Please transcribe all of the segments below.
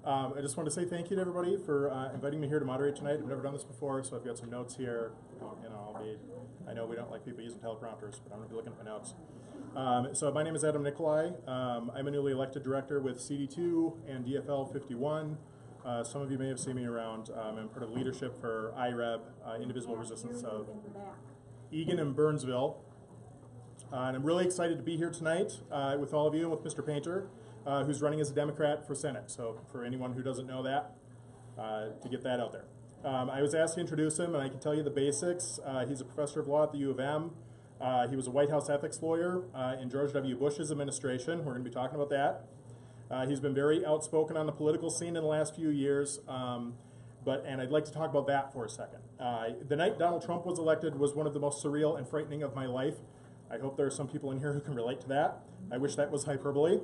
I just want to say thank you to everybody for inviting me here to moderate tonight. I've never done this before, so I've got some notes here. I know we don't like people using teleprompters, but I'm going to be looking at my notes. So my name is Adam Nicolai. I'm a newly elected director with CD2 and DFL 51. Some of you may have seen me around. I'm part of leadership for IREB, Indivisible Resistance of Egan and Burnsville. And I'm really excited to be here tonight with all of you and with Mr. Painter, who's running as a Democrat for Senate. So for anyone who doesn't know that, to get that out there. I was asked to introduce him, and I can tell you the basics. He's a professor of law at the U of M. He was a White House ethics lawyer in George W. Bush's administration. We're going to be talking about that. He's been very outspoken on the political scene in the last few years, and I'd like to talk about that for a second. The night Donald Trump was elected was one of the most surreal and frightening of my life. I hope there are some people in here who can relate to that. I wish that was hyperbole.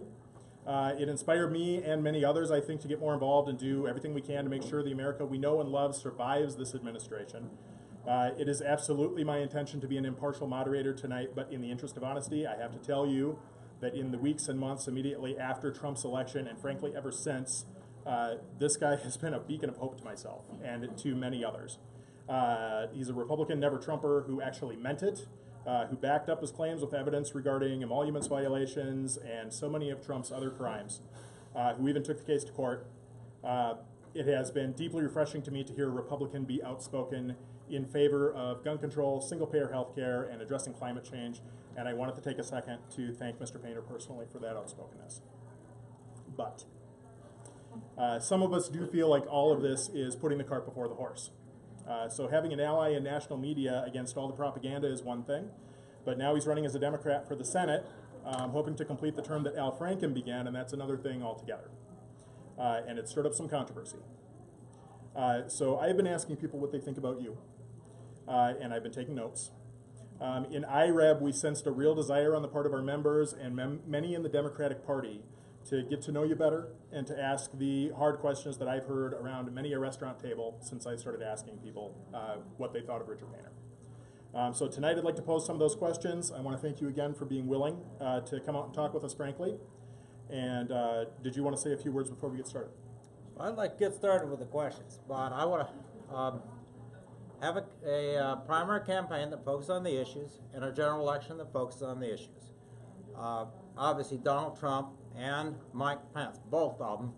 It inspired me and many others, I think, to get more involved and do everything we can to make sure the America we know and love survives this administration. It is absolutely my intention to be an impartial moderator tonight, but in the interest of honesty, I have to tell you that in the weeks and months immediately after Trump's election, and frankly ever since, this guy has been a beacon of hope to myself and to many others. He's a Republican never-Trumper who actually meant it, who backed up his claims with evidence regarding emoluments violations and so many of Trump's other crimes, who even took the case to court. It has been deeply refreshing to me to hear a Republican be outspoken in favor of gun control, single-payer health care, and addressing climate change, and I wanted to take a second to thank Mr. Painter personally for that outspokenness. But some of us do feel like all of this is putting the cart before the horse. So having an ally in national media against all the propaganda is one thing, but now he's running as a Democrat for the Senate, hoping to complete the term that Al Franken began, and that's another thing altogether. And it stirred up some controversy. So I've been asking people what they think about you, and I've been taking notes. In IREB, we sensed a real desire on the part of our members and many in the Democratic Party to get to know you better and to ask the hard questions that I've heard around many a restaurant table since I started asking people what they thought of Richard Painter. So tonight I'd like to pose some of those questions. I want to thank you again for being willing to come out and talk with us frankly. And did you want to say a few words before we get started? I'd like to get started with the questions, but I want to have a primary campaign that focuses on the issues and a general election that focuses on the issues. Obviously, Donald Trump and Mike Pence, both of them,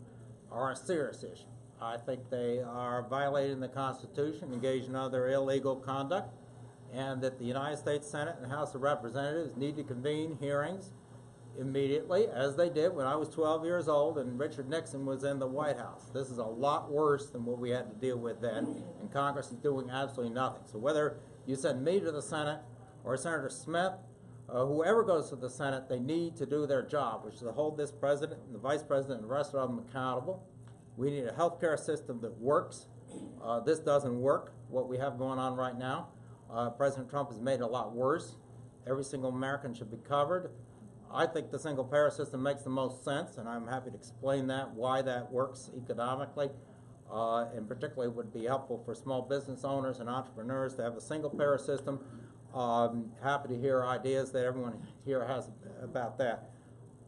are a serious issue. I think they are violating the Constitution, engaged in other illegal conduct, and that the United States Senate and House of Representatives need to convene hearings immediately, as they did when I was 12 years old and Richard Nixon was in the White House. This is a lot worse than what we had to deal with then, and Congress is doing absolutely nothing. So whether you send me to the Senate or Senator Smith, whoever goes to the Senate, they need to do their job, which is to hold this president and the vice president and the rest of them accountable. We need a health care system that works. This doesn't work, what we have going on right now. President Trump has made it a lot worse. Every single American should be covered. I think the single-payer system makes the most sense, and I'm happy to explain that, why that works economically, and particularly would be helpful for small business owners and entrepreneurs to have a single-payer system. Happy to hear ideas that everyone here has about that.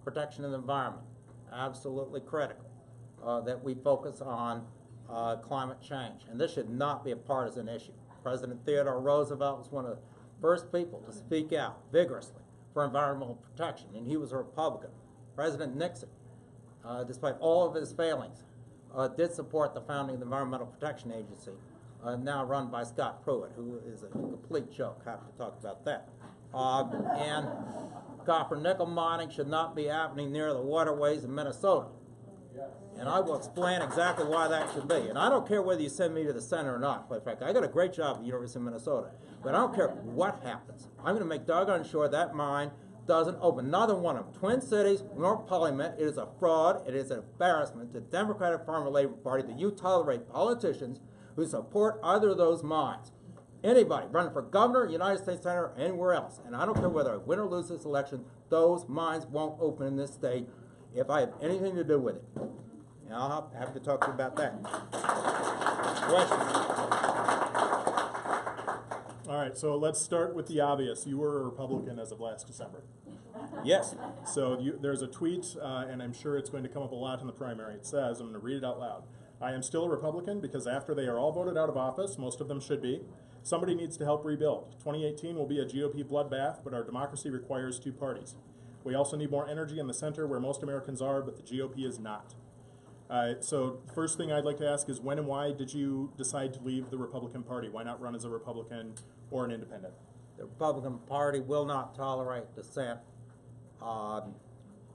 Protection of the environment, absolutely critical, that we focus on climate change, and this should not be a partisan issue. President Theodore Roosevelt was one of the first people to speak out vigorously for environmental protection, and he was a Republican. President Nixon, despite all of his failings, did support the founding of the Environmental Protection Agency, now run by Scott Pruitt, who is a complete joke. Happy to talk about that. And copper nickel mining should not be happening near the waterways in Minnesota. And I will explain exactly why that should be. And I don't care whether you send me to the Senate or not, quite frankly. I got a great job at the University of Minnesota. But I don't care what happens. I'm going to make doggone sure that mine doesn't open. Another one of them. Twin Cities, North Parliament, it is a fraud. It is an embarrassment to the Democratic Farmer Labor Party that you tolerate politicians who support either of those mines. Anybody running for governor, United States Senator, or anywhere else. And I don't care whether I win or lose this election, those mines won't open in this state if I have anything to do with it. And I'll have to talk to you about that. Questions? All right, so let's start with the obvious. You were a Republican as of last December. Yes. So there's a tweet, and I'm sure it's going to come up a lot in the primary. It says, I'm going to read it out loud. I am still a Republican because after they are all voted out of office, most of them should be, somebody needs to help rebuild. 2018 will be a GOP bloodbath, but our democracy requires two parties. We also need more energy in the center where most Americans are, but the GOP is not. So first thing I'd like to ask is when and why did you decide to leave the Republican Party? Why not run as a Republican or an independent? The Republican Party will not tolerate dissent. And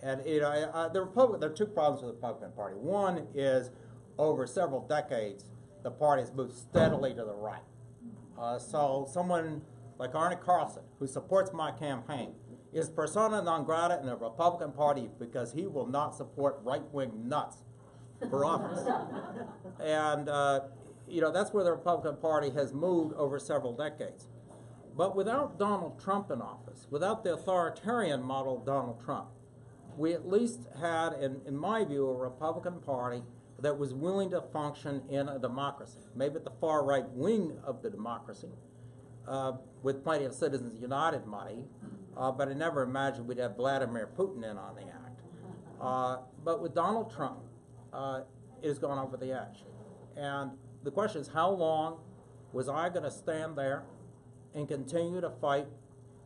there are two problems with the Republican Party. One is over several decades, the party has moved steadily to the right. So someone like Arne Carlson, who supports my campaign, is persona non grata in the Republican Party because he will not support right-wing nuts for office. And that's where the Republican Party has moved over several decades. But without Donald Trump in office, without the authoritarian model of Donald Trump, we at least had, in my view, a Republican Party that was willing to function in a democracy, maybe at the far right wing of the democracy, with plenty of Citizens United money, but I never imagined we'd have Vladimir Putin in on the act. But with Donald Trump, it has gone over the edge. And the question is, how long was I going to stand there and continue to fight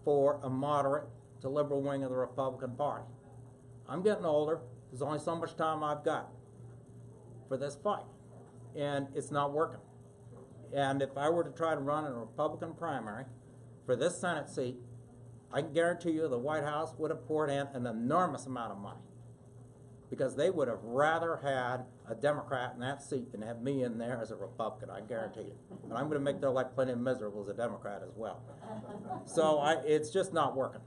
for a moderate to liberal wing of the Republican Party? I'm getting older. There's only so much time I've got for this fight, and it's not working. And if I were to try to run in a Republican primary for this Senate seat, I can guarantee you the White House would have poured in an enormous amount of money, because they would have rather had a Democrat in that seat than have me in there as a Republican, I guarantee you. And I'm going to make their life plenty miserable as a Democrat as well. So it's just not working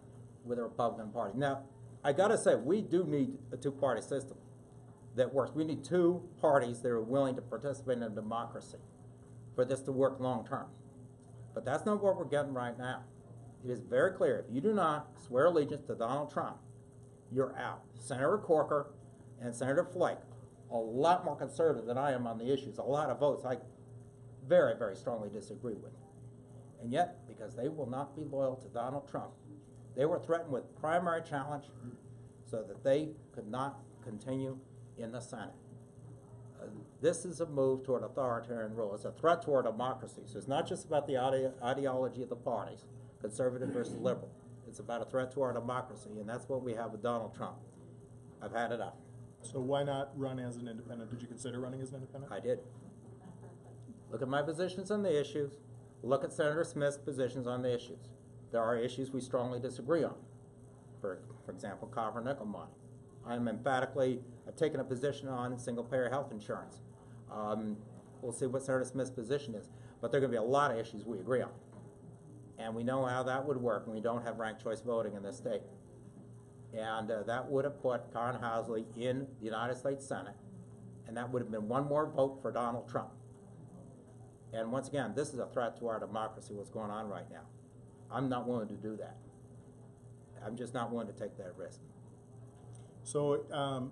with the Republican Party. Now, I got to say, we do need a two-party system that works. We need two parties that are willing to participate in a democracy for this to work long-term. But that's not what we're getting right now. It is very clear, if you do not swear allegiance to Donald Trump, you're out. Senator Corker and Senator Flake, a lot more conservative than I am on the issues, a lot of votes I very, very strongly disagree with. And yet, because they will not be loyal to Donald Trump, they were threatened with primary challenge so that they could not continue in the Senate. This is a move toward authoritarian rule. It's a threat toward democracy. So it's not just about the ideology of the parties, conservative versus liberal. It's about a threat to our democracy, and that's what we have with Donald Trump. I've had enough. So why not run as an independent? Did you consider running as an independent? I did. Look at my positions on the issues. Look at Senator Smith's positions on the issues. There are issues we strongly disagree on. For example, copper-nickel mining. I've taken a position on single-payer health insurance. We'll see what Senator Smith's position is. But there are going to be a lot of issues we agree on. And we know how that would work when we don't have ranked choice voting in this state. And that would have put Karen Housley in the United States Senate, and that would have been one more vote for Donald Trump. And once again, this is a threat to our democracy, what's going on right now. I'm not willing to do that. I'm just not willing to take that risk. So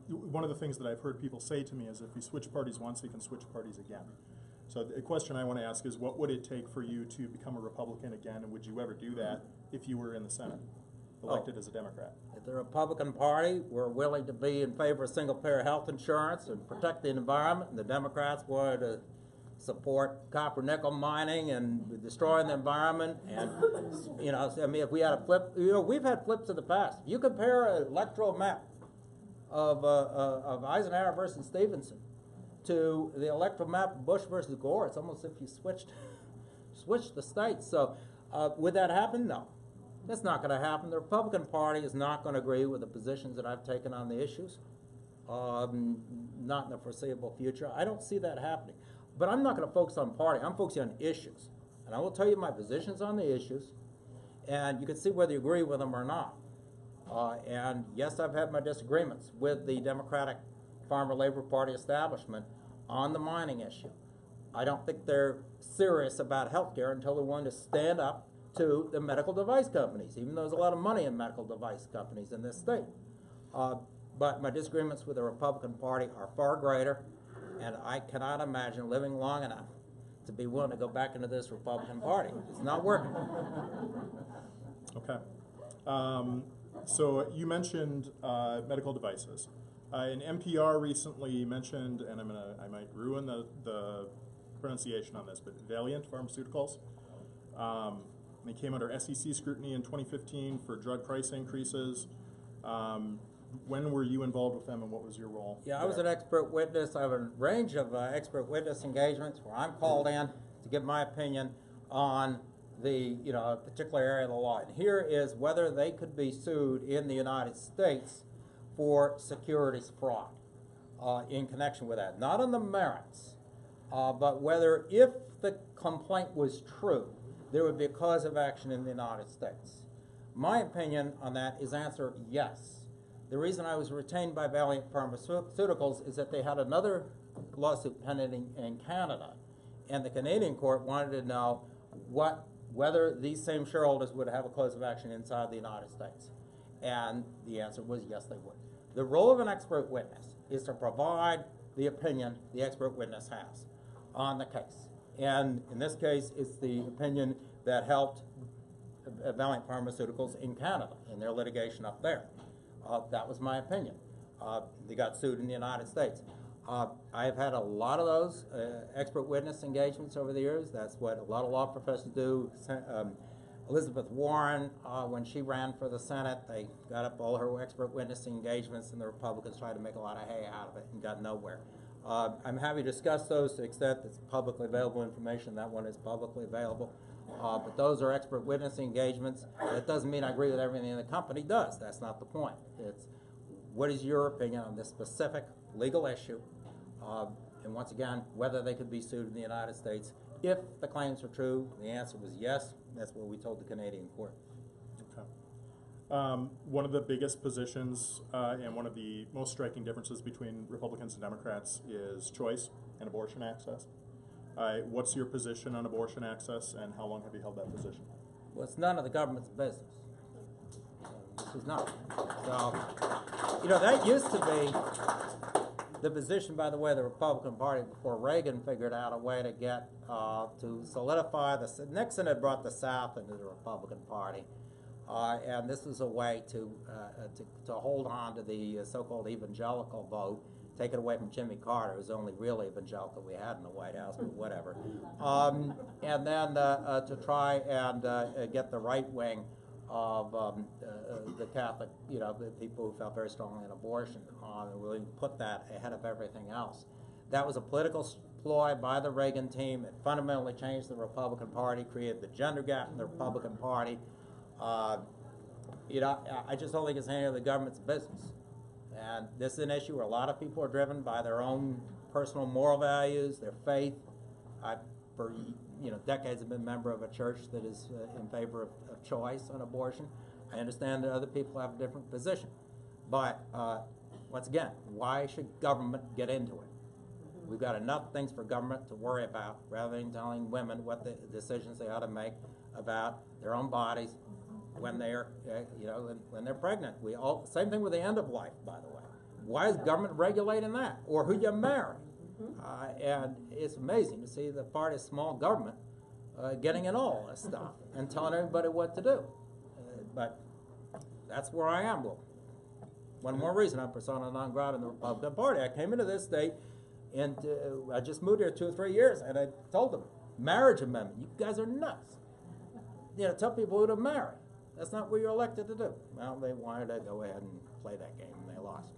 one of the things that I've heard people say to me is if you switch parties once, you can switch parties again. So the question I want to ask is, what would it take for you to become a Republican again, and would you ever do that if you were in the Senate, elected as a Democrat? If the Republican Party were willing to be in favor of single-payer health insurance and protect the environment, and the Democrats wanted to support copper-nickel mining and destroying the environment, and if we had a flip, we've had flips in the past. If you compare an electoral map of Eisenhower versus Stevenson to the electoral map of Bush versus Gore, it's almost as if you switched the states. So would that happen? No. That's not going to happen. The Republican Party is not going to agree with the positions that I've taken on the issues, not in the foreseeable future. I don't see that happening. But I'm not going to focus on party. I'm focusing on issues. And I will tell you my positions on the issues, and you can see whether you agree with them or not. And yes, I've had my disagreements with the Democratic Farmer Labor Party establishment on the mining issue. I don't think they're serious about health care until they're willing to stand up to the medical device companies, even though there's a lot of money in medical device companies in this state. But my disagreements with the Republican Party are far greater, and I cannot imagine living long enough to be willing to go back into this Republican Party. It's not working. Okay. So you mentioned medical devices. An NPR recently mentioned, and I might ruin the pronunciation on this, but Valeant Pharmaceuticals. They came under SEC scrutiny in 2015 for drug price increases. When were you involved with them, and what was your role? Yeah, I was an expert witness. I have a range of expert witness engagements where I'm called in to give my opinion on the a particular area of the law. And here is whether they could be sued in the United States for securities fraud in connection with that. Not on the merits, but whether if the complaint was true, there would be a cause of action in the United States. My opinion on that is answer yes. The reason I was retained by Valeant Pharmaceuticals is that they had another lawsuit pending in Canada, and the Canadian court wanted to know whether these same shareholders would have a cause of action inside the United States. And the answer was yes, they would. The role of an expert witness is to provide the opinion the expert witness has on the case. And in this case, it's the opinion that helped Valeant Pharmaceuticals in Canada in their litigation up there. That was my opinion. They got sued in the United States. I've had a lot of those expert witness engagements over the years. That's what a lot of law professors do. Elizabeth Warren, when she ran for the Senate, they got up all her expert witness engagements, and the Republicans tried to make a lot of hay out of it and got nowhere. I'm happy to discuss those to the extent it's publicly available information. That one is publicly available. But those are expert witness engagements. That doesn't mean I agree with everything the company does. That's not the point. It's what is your opinion on this specific legal issue, and once again, whether they could be sued in the United States. If the claims were true, the answer was yes. That's what we told the Canadian court. Okay. One of the biggest positions and one of the most striking differences between Republicans and Democrats is choice and abortion access. What's your position on abortion access, and how long have you held that position? Well, it's none of the government's business. This is not. So, that used to be the position, by the way, of the Republican Party before Reagan figured out a way to get to solidify Nixon had brought the South into the Republican Party, and this was a way to hold on to the so-called evangelical vote. Take it away from Jimmy Carter, who's the only real evangelical we had in the White House, but whatever. And then to try and get the right wing of the Catholic, the people who felt very strongly in abortion, and really put that ahead of everything else. That was a political ploy by the Reagan team. It fundamentally changed the Republican Party, created the gender gap in the Republican Party. I just don't think it's any of the government's business. And this is an issue where a lot of people are driven by their own personal moral values, their faith. I, for decades, have been a member of a church that is in favor of choice on abortion. I understand that other people have a different position. But once again, why should government get into it? We've got enough things for government to worry about rather than telling women what the decisions they ought to make about their own bodies when they're, when they're pregnant. Same thing with the end of life, by the way. Why is government regulating that? Or who you marry? And it's amazing to see the part of small government getting in all this stuff and telling everybody what to do. But that's where I am. Well, one more reason I'm persona non grata in the Republican Party. I came into this state, and I just moved here 2 or 3 years, and I told them, marriage amendment, you guys are nuts. Tell people who to marry. That's not what you're elected to do. Well, they wanted to go ahead and play that game, and they lost.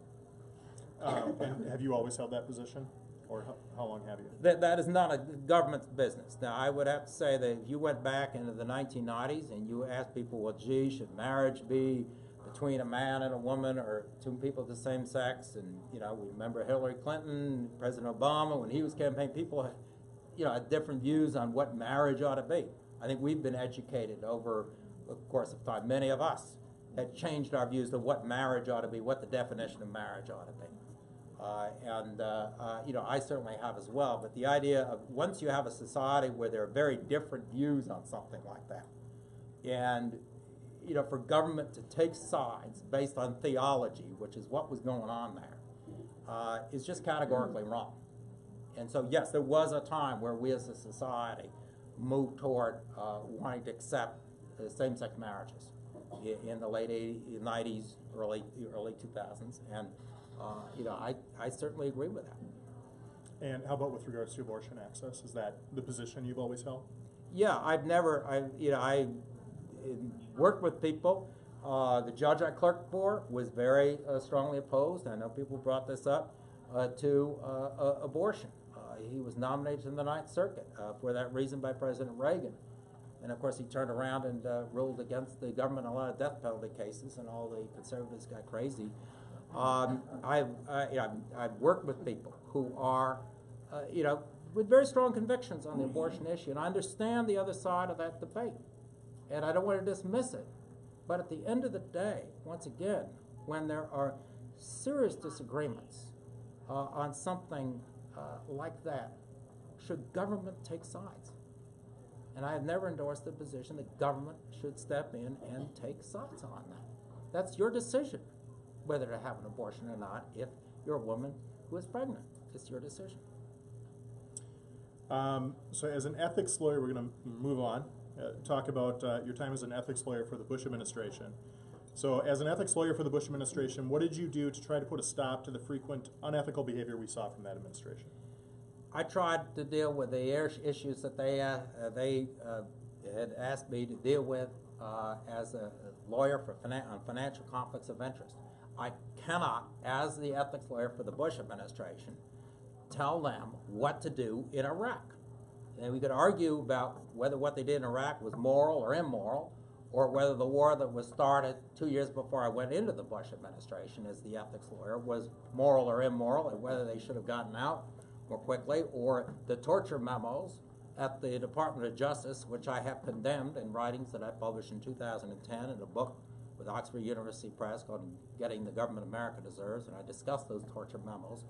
And have you always held that position, or how long have you? That is not a government's business. Now, I would have to say that if you went back into the 1990s and you asked people, well, gee, should marriage be between a man and a woman or two people of the same sex? And, we remember Hillary Clinton, President Obama, when he was campaigning, people had different views on what marriage ought to be. I think we've been educated over the course of time. Many of us had changed our views of what marriage ought to be, what the definition of marriage ought to be. I certainly have as well. But the idea of once you have a society where there are very different views on something like that, and for government to take sides based on theology, which is what was going on there, is just categorically wrong. And so, yes, there was a time where we as a society moved toward wanting to accept same-sex marriages. in the late 90s, early 2000s, and I certainly agree with that. And how about with regards to abortion access? Is that the position you've always held? Yeah, I worked with people. The judge I clerked for was very strongly opposed. I know people brought this up to abortion. He was nominated in the Ninth Circuit for that reason by President Reagan. And of course, he turned around and ruled against the government in a lot of death penalty cases, and all the conservatives got crazy. I've worked with people who are, with very strong convictions on the abortion issue, and I understand the other side of that debate, and I don't want to dismiss it. But at the end of the day, once again, when there are serious disagreements on something like that, should government take sides? And I have never endorsed the position that government should step in and take sides on that. That's your decision, whether to have an abortion or not. If you're a woman who is pregnant, it's your decision. So as an ethics lawyer, we're going to move on, talk about your time as an ethics lawyer for the Bush administration. So as an ethics lawyer for the Bush administration, what did you do to try to put a stop to the frequent unethical behavior we saw from that administration? I tried to deal with the issues that they had asked me to deal with as a lawyer on financial conflicts of interest. I cannot, as the ethics lawyer for the Bush administration, tell them what to do in Iraq. And we could argue about whether what they did in Iraq was moral or immoral, or whether the war that was started 2 years before I went into the Bush administration as the ethics lawyer was moral or immoral, and whether they should have gotten out more quickly, or the torture memos at the Department of Justice, which I have condemned in writings that I published in 2010 in a book with Oxford University Press called Getting the Government America Deserves, and I discussed those torture memos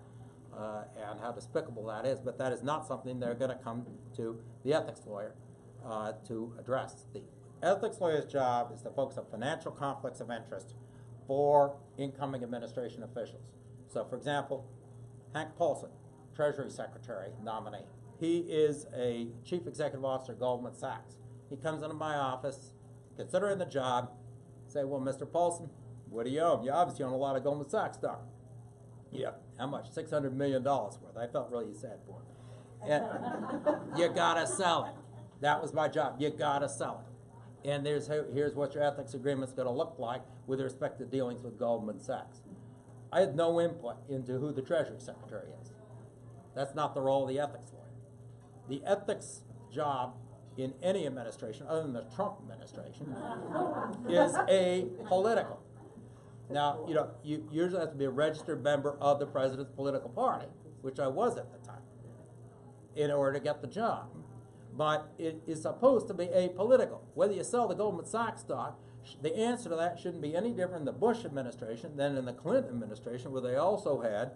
and how despicable that is, but that is not something they're going to come to the ethics lawyer to address. The ethics lawyer's job is to focus on financial conflicts of interest for incoming administration officials. So, for example, Hank Paulson, Treasury Secretary nominee. He is a chief executive officer at Goldman Sachs. He comes into my office, considering the job, say, well, Mr. Paulson, what do you own? You obviously own a lot of Goldman Sachs stock. Yeah. How much? $600 million worth. I felt really sad for him. And you gotta sell it. That was my job. You gotta sell it. And here's what your ethics agreement's gonna look like with respect to dealings with Goldman Sachs. I had no input into who the Treasury Secretary is. That's not the role of the ethics lawyer. The ethics job in any administration, other than the Trump administration, is apolitical. Now, you usually have to be a registered member of the president's political party, which I was at the time, in order to get the job. But it is supposed to be apolitical. Whether you sell the Goldman Sachs stock, the answer to that shouldn't be any different in the Bush administration than in the Clinton administration, where they also had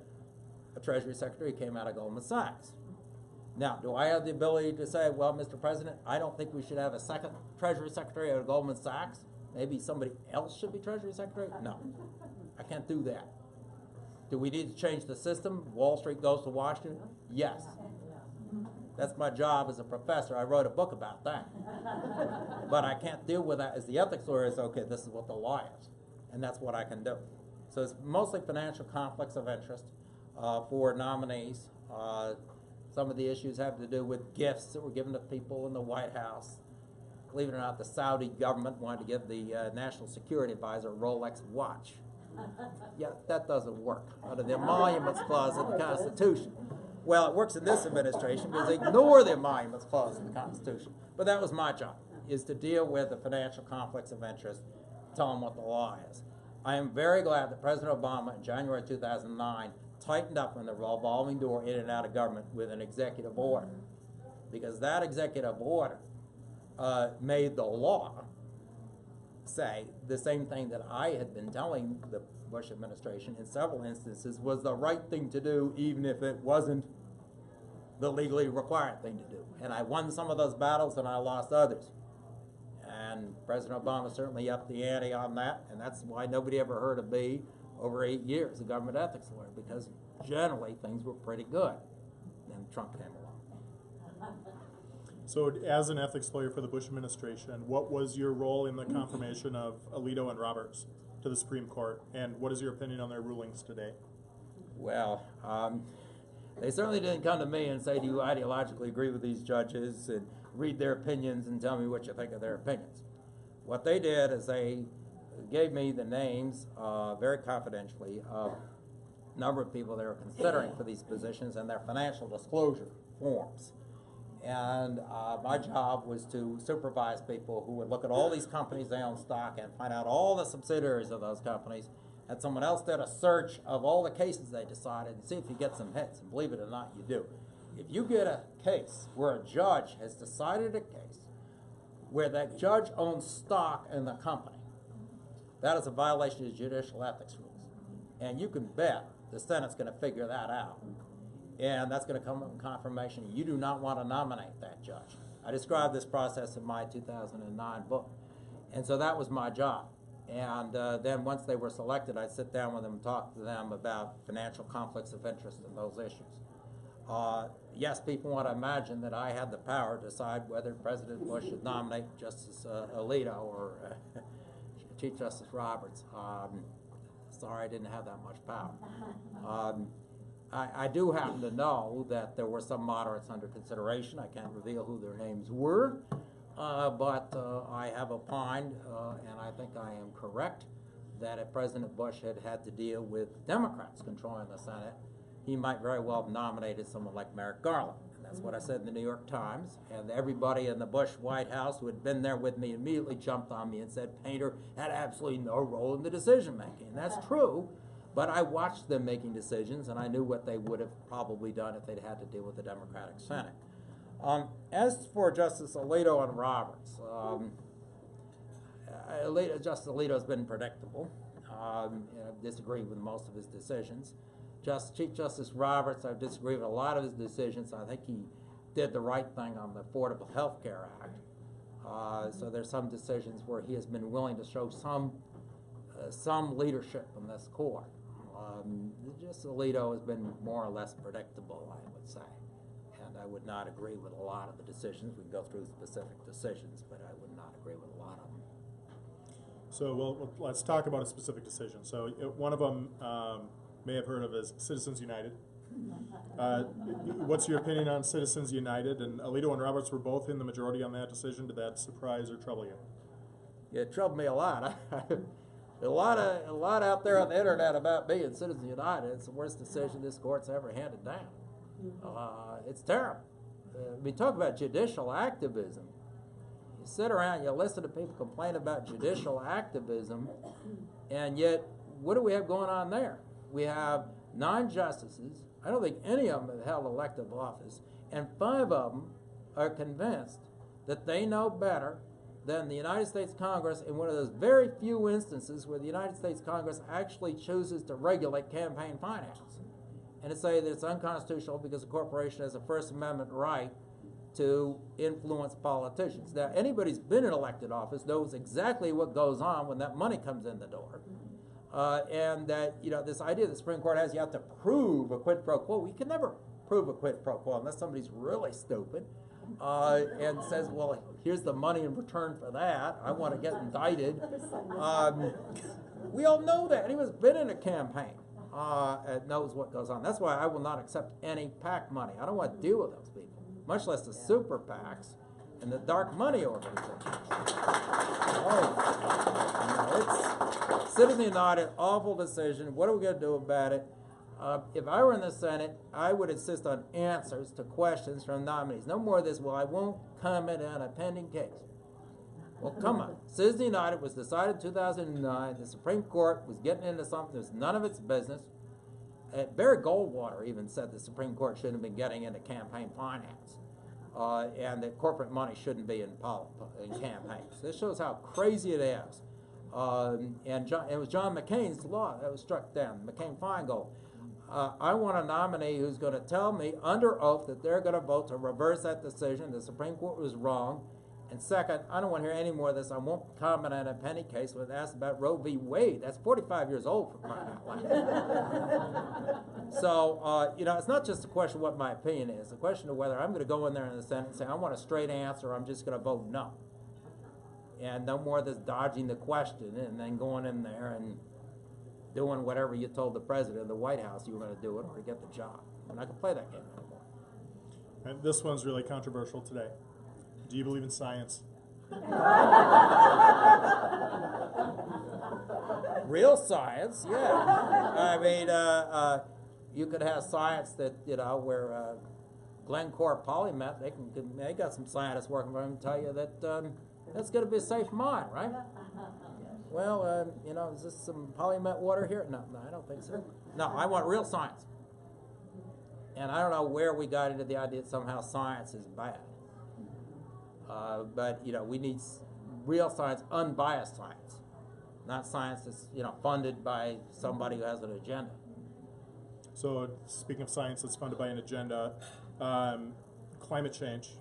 a Treasury Secretary who came out of Goldman Sachs. Now, do I have the ability to say, well, Mr. President, I don't think we should have a second Treasury Secretary out of Goldman Sachs? Maybe somebody else should be Treasury Secretary? No, I can't do that. Do we need to change the system? Wall Street goes to Washington? Yes. That's my job as a professor. I wrote a book about that. But I can't deal with that as the ethics lawyer. Is okay, this is what the law is. And that's what I can do. So it's mostly financial conflicts of interest for nominees. Some of the issues have to do with gifts that were given to people in the White House. Believe it or not, the Saudi government wanted to give the National Security Advisor a Rolex watch. Yeah, that doesn't work under the Emoluments Clause of the Constitution. Well, it works in this administration because they ignore the Emoluments Clause of the Constitution. But that was my job, is to deal with the financial conflicts of interest, tell them what the law is. I am very glad that President Obama in January 2009 tightened up on the revolving door in and out of government with an executive order, because that executive order made the law say the same thing that I had been telling the Bush administration in several instances was the right thing to do, even if it wasn't the legally required thing to do. And I won some of those battles and I lost others. And President Obama certainly upped the ante on that, and that's why nobody ever heard of me over 8 years, a government ethics lawyer, because generally things were pretty good. Then Trump came along. So as an ethics lawyer for the Bush administration, what was your role in the confirmation of Alito and Roberts to the Supreme Court, and what is your opinion on their rulings today? Well, they certainly didn't come to me and say, do you ideologically agree with these judges, and read their opinions and tell me what you think of their opinions. What they did is they gave me the names, very confidentially, of a number of people they were considering for these positions and their financial disclosure forms. And my job was to supervise people who would look at all these companies they own stock and find out all the subsidiaries of those companies. And someone else did a search of all the cases they decided and see if you get some hits. And believe it or not, you do. If you get a case where a judge has decided a case where that judge owns stock in the company, that is a violation of judicial ethics rules. And you can bet the Senate's going to figure that out. And that's going to come with confirmation. You do not want to nominate that judge. I described this process in my 2009 book. And so that was my job. And then once they were selected, I'd sit down with them and talk to them about financial conflicts of interest and those issues. Yes, people want to imagine that I had the power to decide whether President Bush should nominate Justice Alito or Chief Justice Roberts. Sorry, I didn't have that much power. I do happen to know that there were some moderates under consideration. I can't reveal who their names were, but I have opined, and I think I am correct, that if President Bush had had to deal with Democrats controlling the Senate, he might very well have nominated someone like Merrick Garland. And that's what I said in the New York Times. And everybody in the Bush White House who had been there with me immediately jumped on me and said Painter had absolutely no role in the decision making. And that's true. But I watched them making decisions, and I knew what they would have probably done if they'd had to deal with the Democratic Senate. As for Justice Alito and Roberts, Justice Alito has been predictable. I disagree with most of his decisions. Chief Justice Roberts, I disagree with a lot of his decisions. I think he did the right thing on the Affordable Health Care Act. So there's some decisions where he has been willing to show some leadership in this court. Justice Alito has been more or less predictable, I would say. And I would not agree with a lot of the decisions. We can go through specific decisions, but I would not agree with a lot of them. So well, let's talk about a specific decision. So one of them may have heard of as Citizens United. What's your opinion on Citizens United? And Alito and Roberts were both in the majority on that decision. Did that surprise or trouble you? Yeah, it troubled me a lot. A lot out there on the internet about me and Citizens United. It's the worst decision this court's ever handed down. It's terrible. We talk about judicial activism. You sit around, you listen to people complain about judicial activism, and yet, what do we have going on there? We have 9 justices. I don't think any of them have held elective office, and 5 of them are convinced that they know better than the United States Congress in one of those very few instances where the United States Congress actually chooses to regulate campaign finance and to say that it's unconstitutional because a corporation has a First Amendment right to influence politicians. Now, anybody who's been in elected office knows exactly what goes on when that money comes in the door. And that, this idea the Supreme Court has, you have to prove a quid pro quo. We can never prove a quid pro quo unless somebody's really stupid and says, well, here's the money in return for that. I want to get indicted. We all know that. Anyone who's been in a campaign knows what goes on. That's why I will not accept any PAC money. I don't want to deal with those people, much less the super PACs and the dark money organizations. It's Citizens United, awful decision. What are we going to do about it? If I were in the Senate, I would insist on answers to questions from nominees. No more of this, well, I won't comment on a pending case. Well, come on. Citizens United was decided in 2009. The Supreme Court was getting into something that's none of its business. Barry Goldwater even said the Supreme Court shouldn't have been getting into campaign finance. And that corporate money shouldn't be in campaigns. This shows how crazy it is. It was John McCain's law that was struck down, McCain-Feingold. I want a nominee who's going to tell me under oath that they're going to vote to reverse that decision. The Supreme Court was wrong, And second, I don't want to hear any more of this. I won't comment on a penny case when asked about Roe v. Wade. That's 45 years old, for crying out loud. So, it's not just a question of what my opinion is. It's a question of whether I'm going to go in there in the Senate and say, I want a straight answer, or I'm just going to vote no. And no more of this dodging the question and then going in there and doing whatever you told the president of the White House you were going to do in order to get the job. I'm not going to play that game anymore. And this one's really controversial today. Do you believe in science? Real science, yeah. I mean, you could have science that, where Glencore Polymet, they got some scientists working for them and tell you that that's going to be a safe mine, right? Well, is this some Polymet water here? No, I don't think so. No, I want real science. And I don't know where we got into the idea that somehow science is bad. But we need real science, unbiased science, not science that's funded by somebody who has an agenda. So speaking of science that's funded by an agenda, climate change.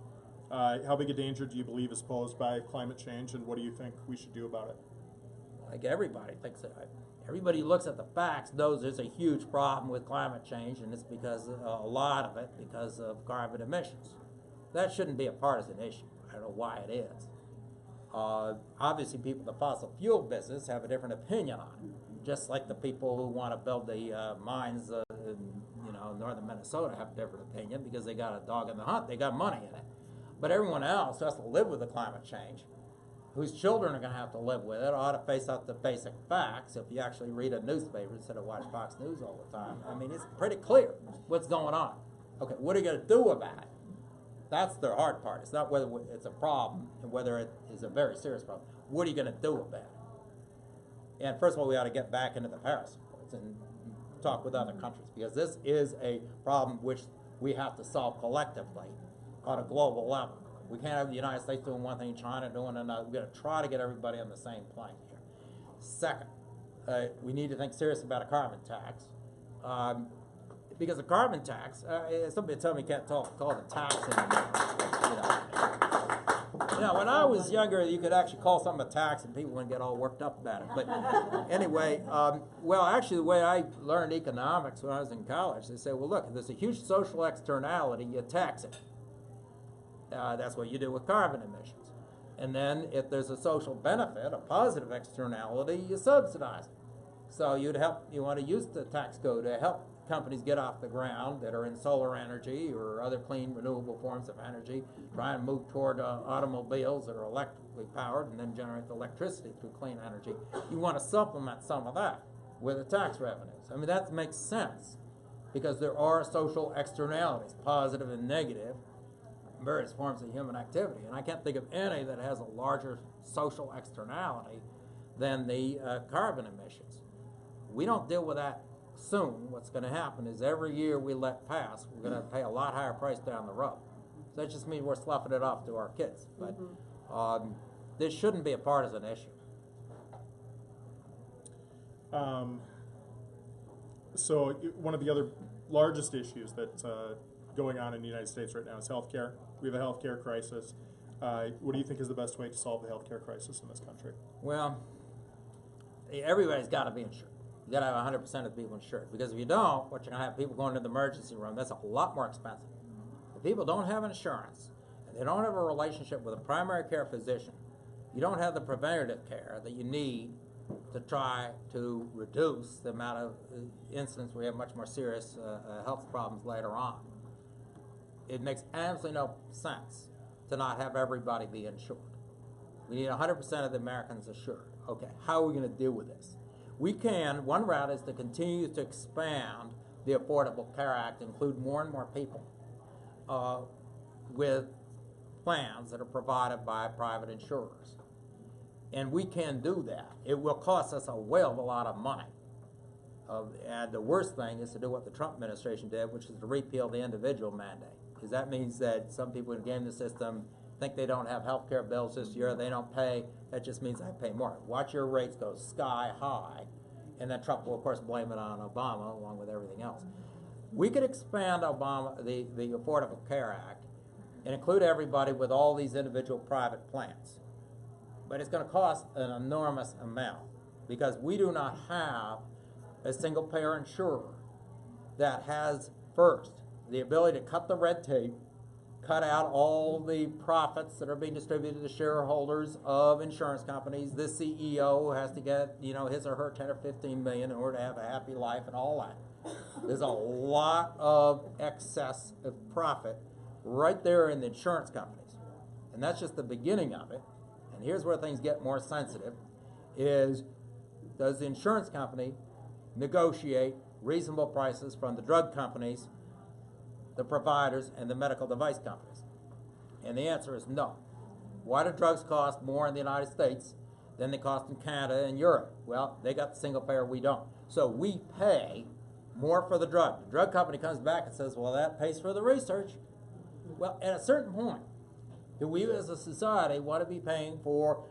How big a danger do you believe is posed by climate change, and what do you think we should do about it? Like everybody thinks that. Everybody who looks at the facts knows there's a huge problem with climate change, and it's because a lot of it because of carbon emissions. That shouldn't be a partisan issue. I don't know why it is. Obviously, people in the fossil fuel business have a different opinion on it, just like the people who want to build the mines in northern Minnesota have a different opinion because they got a dog in the hunt. They got money in it. But everyone else who has to live with the climate change, whose children are going to have to live with it, ought to face out the basic facts. If you actually read a newspaper instead of watch Fox News all the time, I mean, it's pretty clear what's going on. Okay, what are you going to do about it? That's the hard part. It's not whether it's a problem and whether it is a very serious problem. What are you going to do about it? And first of all, we ought to get back into the Paris Accords and talk with other countries, because this is a problem which we have to solve collectively on a global level. We can't have the United States doing one thing, China doing another. We've got to try to get everybody on the same plane here. Second, we need to think seriously about a carbon tax. Because a carbon tax, somebody told me you can't call it a tax anymore. When I was younger, you could actually call something a tax and people wouldn't get all worked up about it. But anyway, actually the way I learned economics when I was in college, they say, well, look, if there's a huge social externality, you tax it. That's what you do with carbon emissions. And then if there's a social benefit, a positive externality, you subsidize it. So you want to use the tax code to help companies get off the ground that are in solar energy or other clean renewable forms of energy, try and move toward automobiles that are electrically powered and then generate the electricity through clean energy. You want to supplement some of that with the tax revenues. I mean, that makes sense because there are social externalities, positive and negative, various forms of human activity. And I can't think of any that has a larger social externality than the carbon emissions. We don't deal with that soon. What's going to happen is every year we let pass, we're going to pay a lot higher price down the road. So that just means we're sloughing it off to our kids. But this shouldn't be a partisan issue. So one of the other largest issues that's going on in the United States right now is healthcare. We have a healthcare crisis. What do you think is the best way to solve the healthcare crisis in this country? Well, everybody's got to be insured. You got to have 100% of the people insured, because if you don't, what you're going to have people going to the emergency room. That's a lot more expensive. If people don't have insurance and they don't have a relationship with a primary care physician, you don't have the preventative care that you need to try to reduce the amount of incidents where you have much more serious health problems later on. It makes absolutely no sense to not have everybody be insured. We need 100% of the Americans assured. Okay, how are we going to deal with this? One route is to continue to expand the Affordable Care Act, include more and more people with plans that are provided by private insurers. And we can do that. It will cost us a whale of a lot of money. And the worst thing is to do what the Trump administration did, which is to repeal the individual mandate. Because that means that some people who game the system think they don't have health care bills this year, they don't pay. That just means I pay more. Watch your rates go sky high. And then Trump will, of course, blame it on Obama, along with everything else. We could expand the Affordable Care Act and include everybody with all these individual private plans. But it's going to cost an enormous amount because we do not have a single payer insurer that has, first, the ability to cut the red tape, cut out all the profits that are being distributed to shareholders of insurance companies. This CEO has to get, his or her 10 or 15 million in order to have a happy life and all that. There's a lot of excess of profit right there in the insurance companies. And that's just the beginning of it. And here's where things get more sensitive, is does the insurance company negotiate reasonable prices from the drug companies, the providers, and the medical device companies? And the answer is no. Why do drugs cost more in the United States than they cost in Canada and Europe? Well, they got the single payer, we don't. So we pay more for the drug. The drug company comes back and says, well, that pays for the research. Well, at a certain point, do we as a society want to be paying for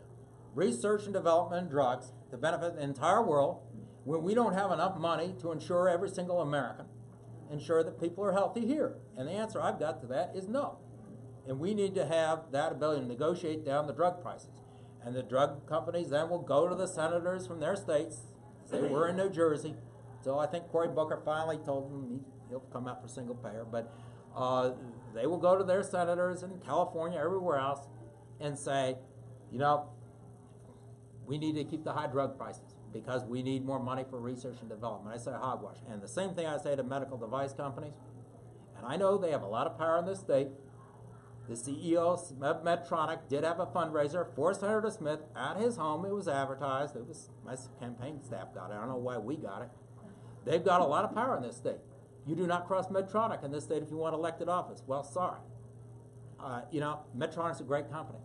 research and development in drugs to benefit the entire world when we don't have enough money to insure every single American, ensure that people are healthy here? And the answer I've got to that is no. And we need to have that ability to negotiate down the drug prices. And the drug companies then will go to the senators from their states, say we're in New Jersey, so I think Cory Booker finally told them he'll come out for single payer, but they will go to their senators in California, everywhere else, and say, we need to keep the high drug prices because we need more money for research and development. I say hogwash. And the same thing I say to medical device companies, and I know they have a lot of power in this state. The CEO of Medtronic did have a fundraiser for Senator Smith at his home. It was advertised. It was my campaign staff got it. I don't know why we got it. They've got a lot of power in this state. You do not cross Medtronic in this state if you want elected office. Well, sorry. Medtronic's a great company,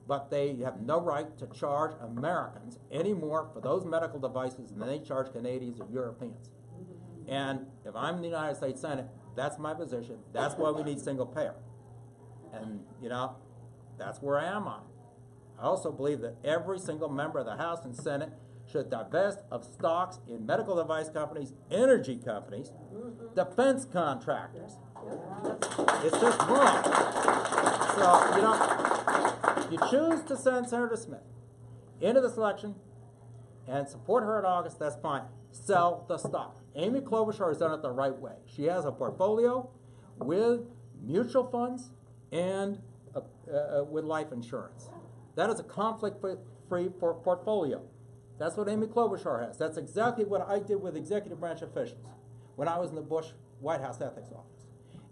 but they have no right to charge Americans any more for those medical devices than they charge Canadians or Europeans. And if I'm in the United States Senate, that's my position. That's why we need single payer. And, that's where I am on it. I also believe that every single member of the House and Senate should divest of stocks in medical device companies, energy companies, defense contractors. It's just wrong. So, you choose to send Senator Smith into this election and support her in August, that's fine. Sell the stock. Amy Klobuchar has done it the right way. She has a portfolio with mutual funds and with life insurance. That is a conflict-free portfolio. That's what Amy Klobuchar has. That's exactly what I did with executive branch officials when I was in the Bush White House Ethics Office.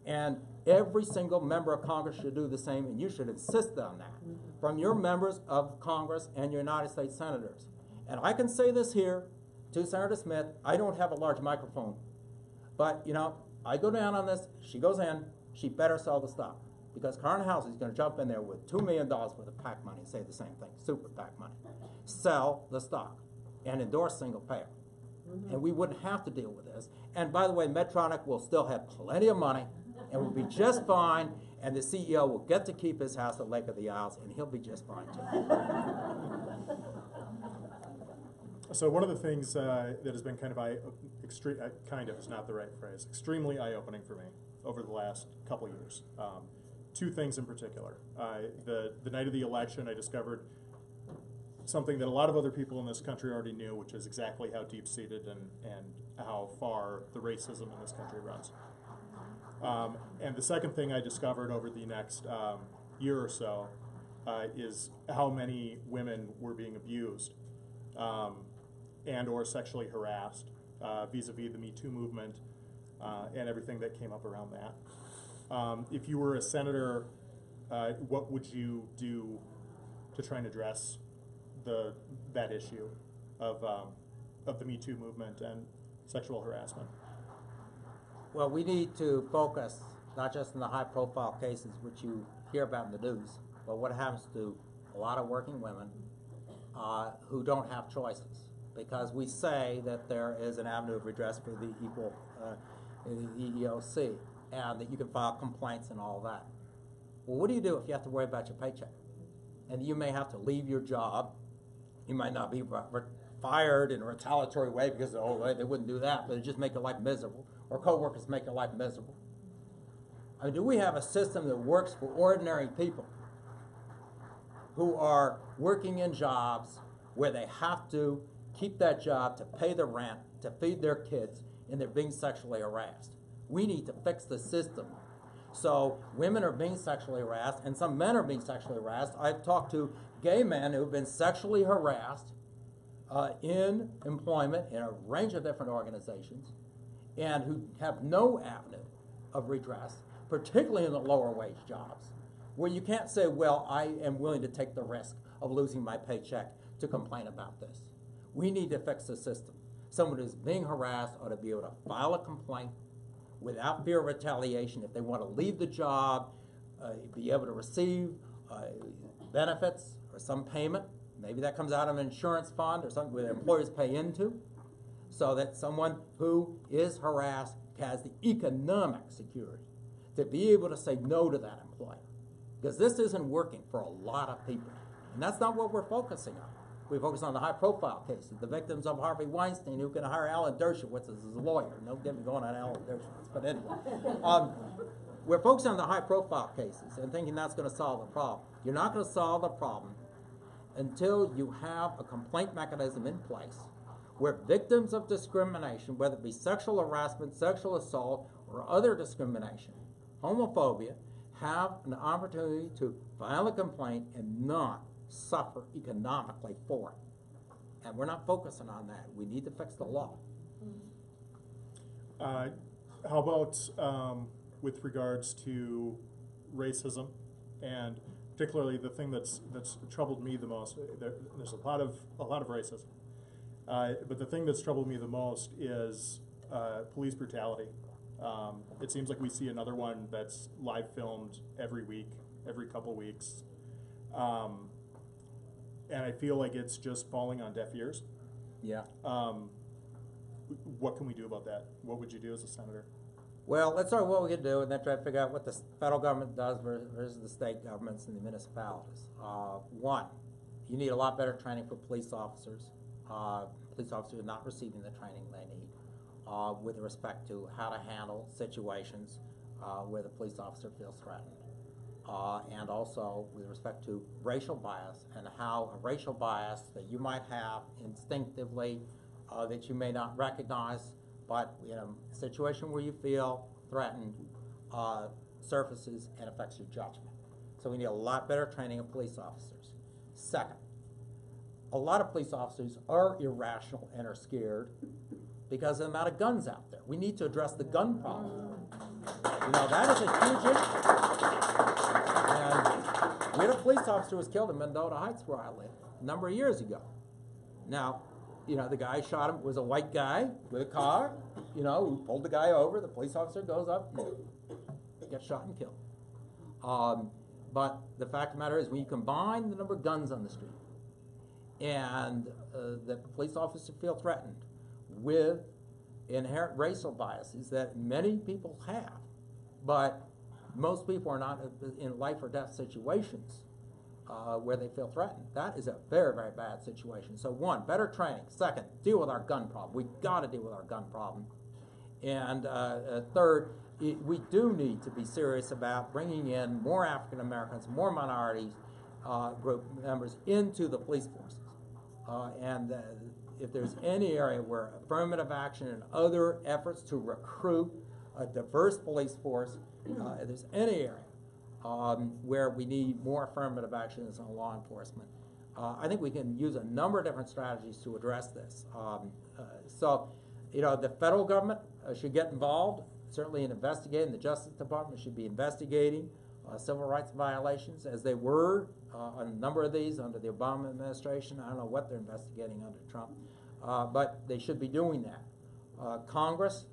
And every single member of Congress should do the same, and you should insist on that from your members of Congress and your United States senators. And I can say this here to Senator Smith. I don't have a large microphone, but I go down on this. She goes in. She better sell the stock because Karen House is going to jump in there with $2 million worth of PAC money and say the same thing, super PAC money. Sell the stock and endorse single payer. And we wouldn't have to deal with this. And by the way, Medtronic will still have plenty of money and will be just fine, and the CEO will get to keep his house at Lake of the Isles, and he'll be just fine too. So one of the things that has been kind of is not the right phrase, extremely eye-opening for me over the last couple years. Two things in particular. The night of the election, I discovered something that a lot of other people in this country already knew, which is exactly how deep-seated and how far the racism in this country runs. And the second thing I discovered over the next year or so is how many women were being abused and or sexually harassed vis-a-vis the Me Too movement and everything that came up around that. If you were a senator, what would you do to try and address that issue of the Me Too movement and sexual harassment? Well, we need to focus not just on the high-profile cases which you hear about in the news, but what happens to a lot of working women who don't have choices. Because we say that there is an avenue of redress for the EEOC, and that you can file complaints and all that. Well, what do you do if you have to worry about your paycheck? And you may have to leave your job. You might not be fired in a retaliatory way because, they wouldn't do that, but it just make your life miserable. Or coworkers make your life miserable. I mean, do we have a system that works for ordinary people who are working in jobs where they have to keep that job to pay the rent, to feed their kids, and they're being sexually harassed? We need to fix the system. So women are being sexually harassed, and some men are being sexually harassed. I've talked to gay men who've been sexually harassed in employment in a range of different organizations, and who have no avenue of redress, particularly in the lower wage jobs, where you can't say, well, I am willing to take the risk of losing my paycheck to complain about this. We need to fix the system. Someone who's being harassed ought to be able to file a complaint without fear of retaliation. If they want to leave the job, be able to receive benefits or some payment. Maybe that comes out of an insurance fund or something where employers pay into, so that someone who is harassed has the economic security to be able to say no to that employer. Because this isn't working for a lot of people. And that's not what we're focusing on. We focus on the high-profile cases, the victims of Harvey Weinstein, who can hire Alan Dershowitz as his lawyer. Don't get me going on Alan Dershowitz, but anyway. We're focusing on the high-profile cases and thinking that's going to solve the problem. You're not going to solve the problem until you have a complaint mechanism in place where victims of discrimination, whether it be sexual harassment, sexual assault, or other discrimination, homophobia, have an opportunity to file a complaint and not suffer economically for it. And we're not focusing on that. We need to fix the law. How about with regards to racism, and particularly the thing that's troubled me the most? There's a lot of racism, but the thing that's troubled me the most is police brutality. It seems like we see another one that's live filmed every week, every couple weeks. And I feel like it's just falling on deaf ears. Yeah. What can we do about that? What would you do as a senator? Well, let's start with what we can do and then try to figure out what the federal government does versus the state governments and the municipalities. One, you need a lot better training for police officers. Police officers are not receiving the training they need with respect to how to handle situations where the police officer feels threatened. And also with respect to racial bias and how a racial bias that you might have instinctively that you may not recognize, but in a situation where you feel threatened, surfaces and affects your judgment. So we need a lot better training of police officers. Second, a lot of police officers are irrational and are scared because of the amount of guns out there. We need to address the gun problem. You know, that is a huge issue. And we had a police officer who was killed in Mendota Heights, where I live, a number of years ago. Now, you know, the guy shot him, was a white guy with a car, you know, who pulled the guy over. The police officer goes up, gets shot and killed. But the fact of the matter is, when you combine the number of guns on the street and the police officers feel threatened with inherent racial biases that many people have, but most people are not in life or death situations where they feel threatened. That is a very, very bad situation. So one, better training. Second, deal with our gun problem. We've got to deal with our gun problem. And third, we do need to be serious about bringing in more African Americans, more minorities group members into the police forces. If there's any area where affirmative action and other efforts to recruit a diverse police force, if there's any area where we need more affirmative action as on law enforcement, I think we can use a number of different strategies to address this. So, you know, the federal government should get involved, certainly in investigating. The Justice Department should be investigating civil rights violations, as they were on a number of these under the Obama administration. I don't know what they're investigating under Trump, but they should be doing that. Congress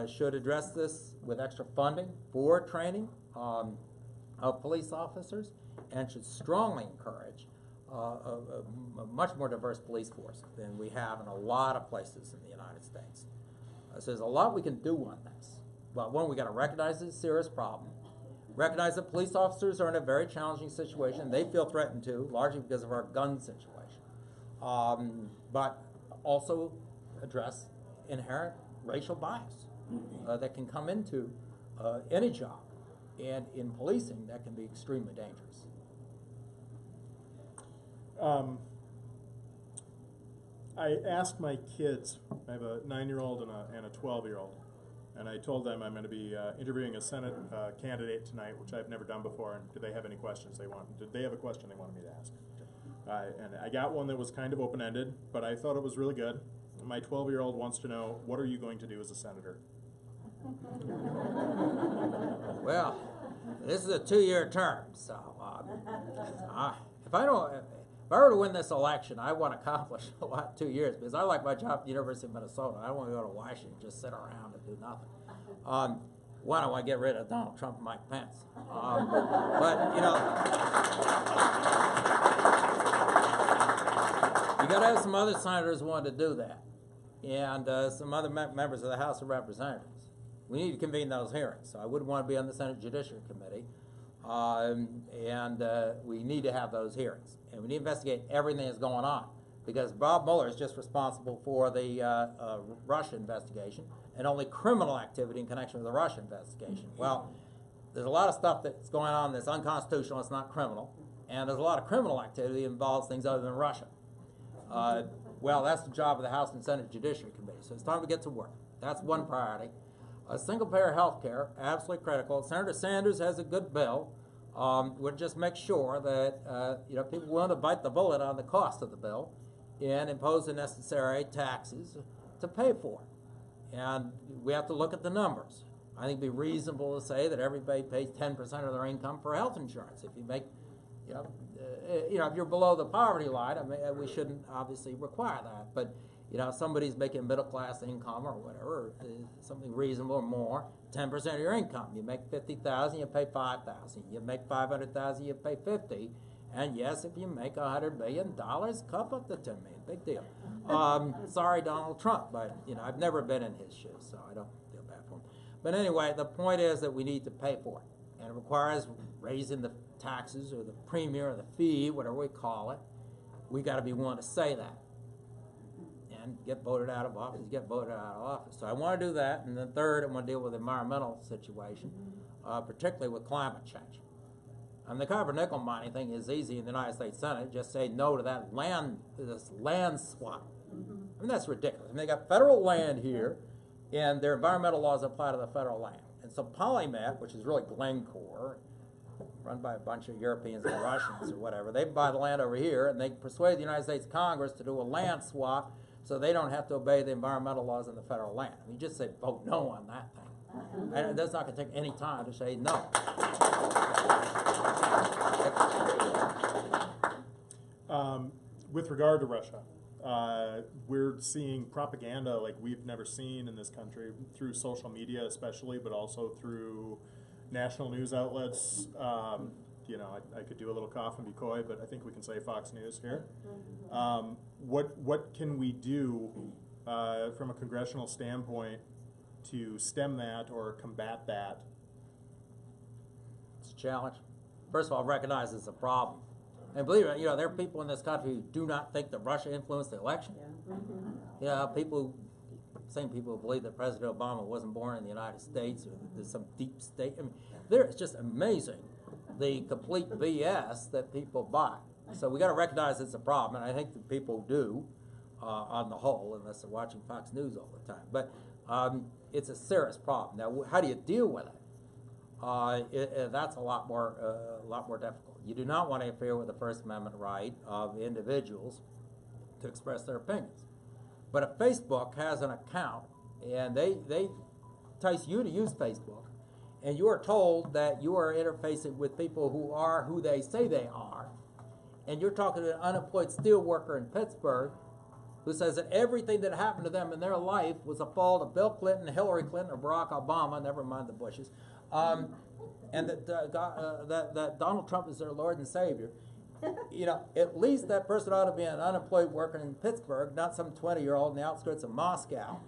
should address this with extra funding for training of police officers, and should strongly encourage a much more diverse police force than we have in a lot of places in the United States. So there's a lot we can do on this. But one, we got to recognize it's a serious problem. Recognize that police officers are in a very challenging situation. They feel threatened too, largely because of our gun situation. But also address inherent racial bias that can come into any job And in policing, that can be extremely dangerous. I asked my kids, I have a 9-year-old and a 12-year-old, and I told them I'm going to be interviewing a Senate candidate tonight, which I've never done before, and did they have any questions did they have a question they wanted me to ask? And I got one that was kind of open-ended, but I thought it was really good. My 12-year-old wants to know, what are you going to do as a senator? Well, this is a 2-year term, so if I were to win this election, I want to accomplish a lot in 2 years, because I like my job at the University of Minnesota. I don't want to go to Washington and just sit around and do nothing. One, I want to get rid of Donald Trump and Mike Pence. But, you got to have some other senators who want to do that, and some other members of the House of Representatives. We need to convene those hearings. So I wouldn't want to be on the Senate Judiciary Committee, we need to have those hearings. And we need to investigate everything that's going on, because Bob Mueller is just responsible for the Russia investigation and only criminal activity in connection with the Russia investigation. Well, there's a lot of stuff that's going on that's unconstitutional, it's not criminal, and there's a lot of criminal activity that involves things other than Russia. Well, that's the job of the House and Senate Judiciary Committee, so it's time to get to work. That's one priority. Single-payer health care, absolutely critical. Senator Sanders has a good bill. We'll just make sure that people willing to bite the bullet on the cost of the bill and impose the necessary taxes to pay for it. And we have to look at the numbers. I think it'd be reasonable to say that everybody pays 10% of their income for health insurance. If you make, if you're below the poverty line, I mean, we shouldn't obviously require that. But if somebody's making middle-class income or whatever, something reasonable or more, 10% of your income. You make $50,000, you pay $5,000. You make $500,000, you pay $50,000. And yes, if you make $100 million, cup up to $10 million. Big deal. Sorry, Donald Trump, but I've never been in his shoes, so I don't feel bad for him. But anyway, the point is that we need to pay for it, and it requires raising the taxes or the premium or the fee, whatever we call it. We got to be willing to say that. Get voted out of office, get voted out of office. So I want to do that. And then third, I want to deal with the environmental situation, particularly with climate change. And the copper nickel mining thing is easy in the United States Senate. Just say no to that this land swap. I mean, that's ridiculous. I mean, they got federal land here, and their environmental laws apply to the federal land. And so Polymet, which is really Glencore, run by a bunch of Europeans and Russians or whatever, they buy the land over here, and they persuade the United States Congress to do a land swap so they don't have to obey the environmental laws in the federal land. I mean, just say vote no on that thing. And that's not going to take any time to say no. With regard to Russia, we're seeing propaganda like we've never seen in this country, through social media especially, but also through national news outlets. I could do a little cough and be coy, but I think we can say Fox News here. What can we do from a congressional standpoint to stem that or combat that? It's a challenge. First of all, recognize it's a problem. And believe it, there are people in this country who do not think that Russia influenced the election. Yeah. Same people who believe that President Obama wasn't born in the United States or there's some deep state. I mean, it's just amazing the complete BS that people buy. So we got to recognize it's a problem, and I think that people do, on the whole, unless they're watching Fox News all the time. But it's a serious problem. Now, how do you deal with it? That's a lot more difficult. You do not want to interfere with the First Amendment right of individuals to express their opinions. But if Facebook has an account and they entice you to use Facebook, and you are told that you are interfacing with people who are who they say they are, and you're talking to an unemployed steel worker in Pittsburgh who says that everything that happened to them in their life was a fault of Bill Clinton, Hillary Clinton, or Barack Obama, never mind the Bushes, and that Donald Trump is their Lord and Savior, at least that person ought to be an unemployed worker in Pittsburgh, not some 20-year-old in the outskirts of Moscow.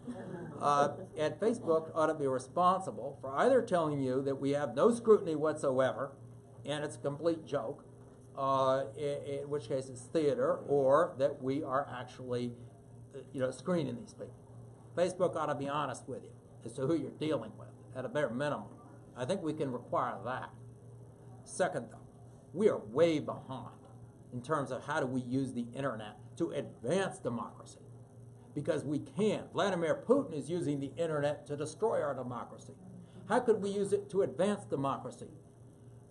And Facebook ought to be responsible for either telling you that we have no scrutiny whatsoever, and it's a complete joke, in which case it's theater, or that we are actually, screening these people. Facebook ought to be honest with you as to who you're dealing with, at a bare minimum. I think we can require that. Second, though, we are way behind in terms of how do we use the internet to advance democracy. Because we can't. Vladimir Putin is using the internet to destroy our democracy. How could we use it to advance democracy?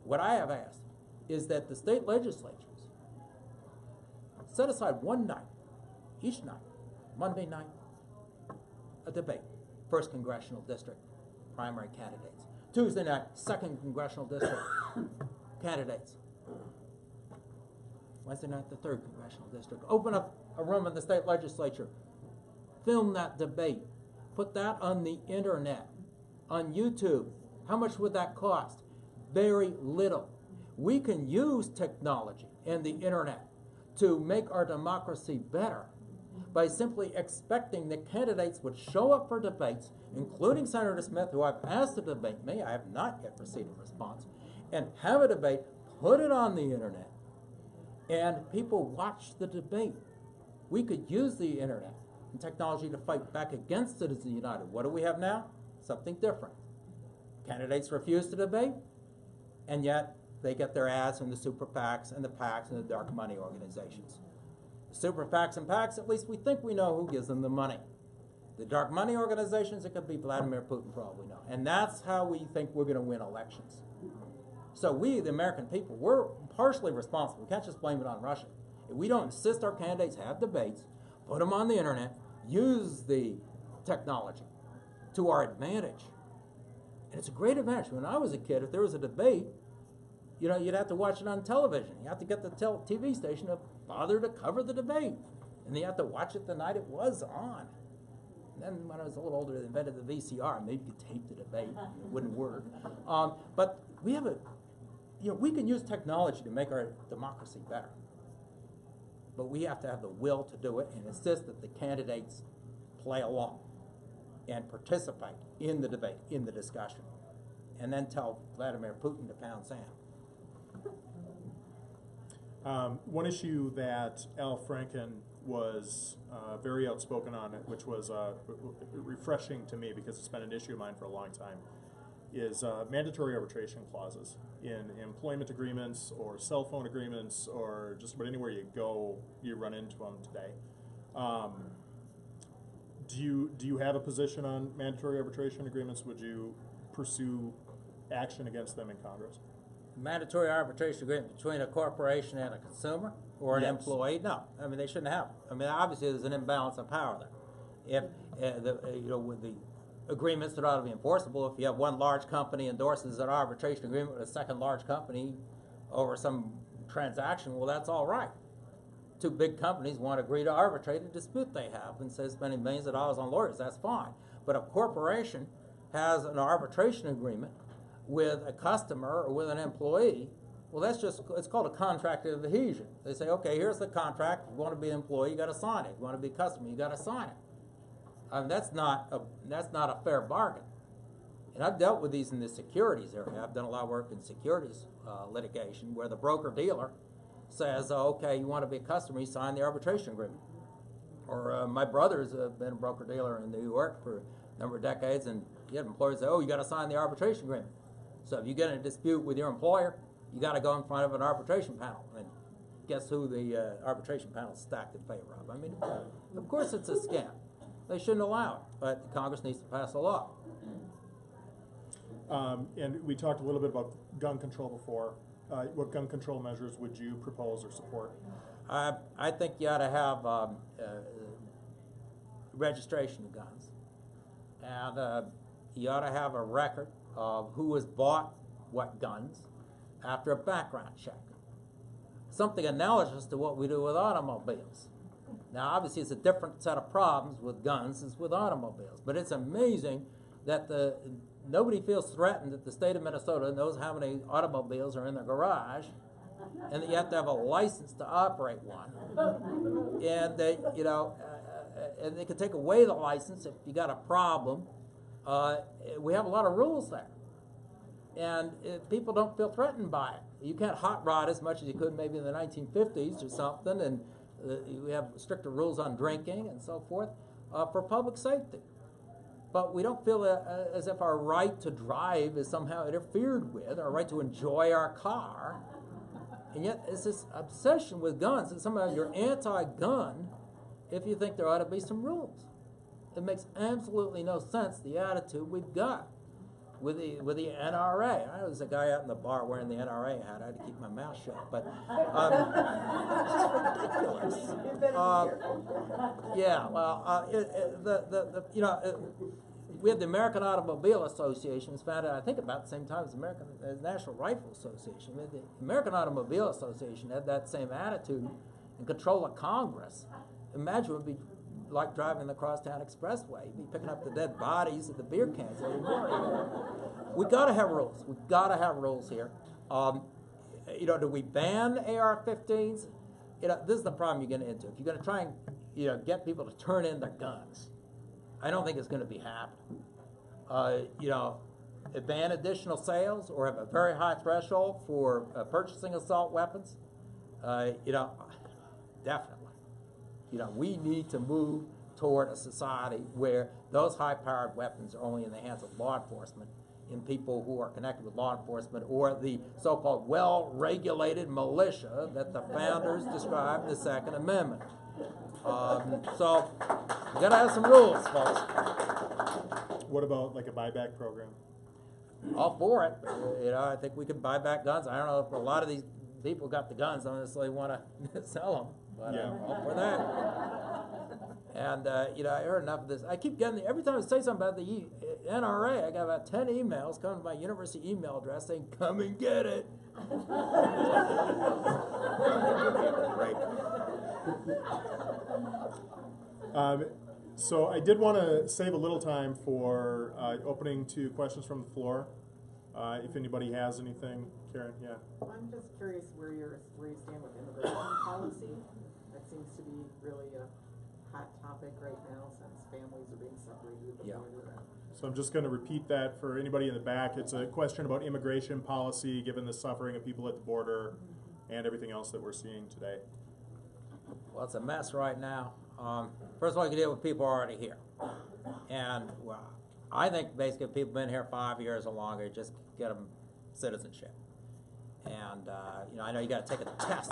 What I have asked is that the state legislatures set aside one night, each night, Monday night, a debate. First Congressional District, primary candidates. Tuesday night, Second Congressional District, candidates. Wednesday night, the Third Congressional District. Open up a room in the state legislature. Film that debate. Put that on the internet, on YouTube. How much would that cost? Very little. We can use technology and the internet to make our democracy better by simply expecting that candidates would show up for debates, including Senator Smith, who I've asked to debate me. I have not yet received a response. And have a debate, put it on the internet, and people watch the debate. We could use the internet and technology to fight back against Citizens United. What do we have now? Something different. Candidates refuse to debate, and yet they get their ads from the super PACs and the PACs and the dark money organizations. Super PACs and PACs, at least we think we know who gives them the money. The dark money organizations, it could be Vladimir Putin for all we know. And that's how we think we're going to win elections. So we, the American people, we're partially responsible. We can't just blame it on Russia. If we don't insist our candidates have debates, put them on the internet, use the technology to our advantage. And it's a great advantage. When I was a kid, if there was a debate, you know, you'd have to watch it on television. You have to get the TV station to bother to cover the debate. And then you have to watch it the night it was on. And then when I was a little older, they invented the VCR. Maybe you could tape the debate. It wouldn't work. But we have we can use technology to make our democracy better. But we have to have the will to do it and insist that the candidates play along and participate in the debate, in the discussion. And then tell Vladimir Putin to pound sand. One issue that Al Franken was very outspoken on, which was refreshing to me because it's been an issue of mine for a long time, is mandatory arbitration clauses in employment agreements or cell phone agreements or just about anywhere you go, you run into them today. Do you have a position on mandatory arbitration agreements? Would you pursue action against them in Congress? Mandatory arbitration agreement between a corporation and a consumer or an employee? No, I mean they shouldn't have. I mean obviously there's an imbalance of power there. If with the agreements that ought to be enforceable, if you have one large company endorses an arbitration agreement with a second large company over some transaction, well that's all right. Two big companies want to agree to arbitrate a dispute they have and say spending millions of dollars on lawyers, that's fine. But a corporation has an arbitration agreement with a customer or with an employee, well that's just, it's called a contract of adhesion. They say, okay, here's the contract, if you want to be an employee, you got to sign it. If you want to be a customer, you got to sign it. I mean, that's not a fair bargain. And I've dealt with these in the securities area. I've done a lot of work in securities litigation where the broker-dealer says, okay, you want to be a customer, you sign the arbitration agreement. Or my brother's been a broker-dealer in New York for a number of decades, and you have employers say, oh, you got to sign the arbitration agreement. So if you get in a dispute with your employer, you got to go in front of an arbitration panel. And guess who the arbitration panel is stacked in favor of? I mean, of course it's a scam. They shouldn't allow it, but Congress needs to pass a law. And we talked a little bit about gun control before. What gun control measures would you propose or support? I think you ought to have registration of guns. And you ought to have a record of who has bought what guns after a background check. Something analogous to what we do with automobiles. Now, obviously, it's a different set of problems with guns as with automobiles. But it's amazing that nobody feels threatened that the state of Minnesota knows how many automobiles are in their garage, and that you have to have a license to operate one. And they, and they can take away the license if you got a problem. We have a lot of rules there, and people don't feel threatened by it. You can't hot rod as much as you could maybe in the 1950s or something, and we have stricter rules on drinking and so forth for public safety. but we don't feel as if our right to drive is somehow interfered with, our right to enjoy our car. And yet it's this obsession with guns that somehow you're anti-gun if you think there ought to be some rules. It makes absolutely no sense, the attitude we've got with the NRA. I was a guy out in the bar wearing the NRA hat. I had to keep my mouth shut, but it's just ridiculous. Yeah, well, we had the American Automobile Association was founded, I think, about the same time as the National Rifle Association. The American Automobile Association had that same attitude and control of Congress. Imagine it would be like driving the Crosstown Expressway. You'd be picking up the dead bodies of the beer cans every morning. We've got to have rules. We've got to have rules here. Do we ban AR-15s? This is the problem you're getting into. If you're going to try and get people to turn in their guns, I don't think it's going to be happening. Ban additional sales or have a very high threshold for purchasing assault weapons. Definitely. We need to move toward a society where those high-powered weapons are only in the hands of law enforcement, in people who are connected with law enforcement, or the so-called well-regulated militia that the founders described in the Second Amendment. So we got to have some rules, folks. What about like a buyback program? All for it. I think we could buy back guns. I don't know if a lot of these people got the guns, don't necessarily want to sell them, but Yeah. all for that. And I heard enough of this. I keep getting every time I say something about the NRA, I got about 10 emails coming to my university email address saying, "Come and get it." So I did want to save a little time for opening to questions from the floor. If anybody has anything, Karen, yeah. I'm just curious where you stand with immigration policy. That seems to be really a hot topic right now since families are being separated at the border. So I'm just going to repeat that for anybody in the back. It's a question about immigration policy, given the suffering of people at the border and everything else that we're seeing today. Well, it's a mess right now. First of all, you can deal with people already here. And, well, I think basically if people have been here 5 years or longer, just get them citizenship. And, I know you got to take a test.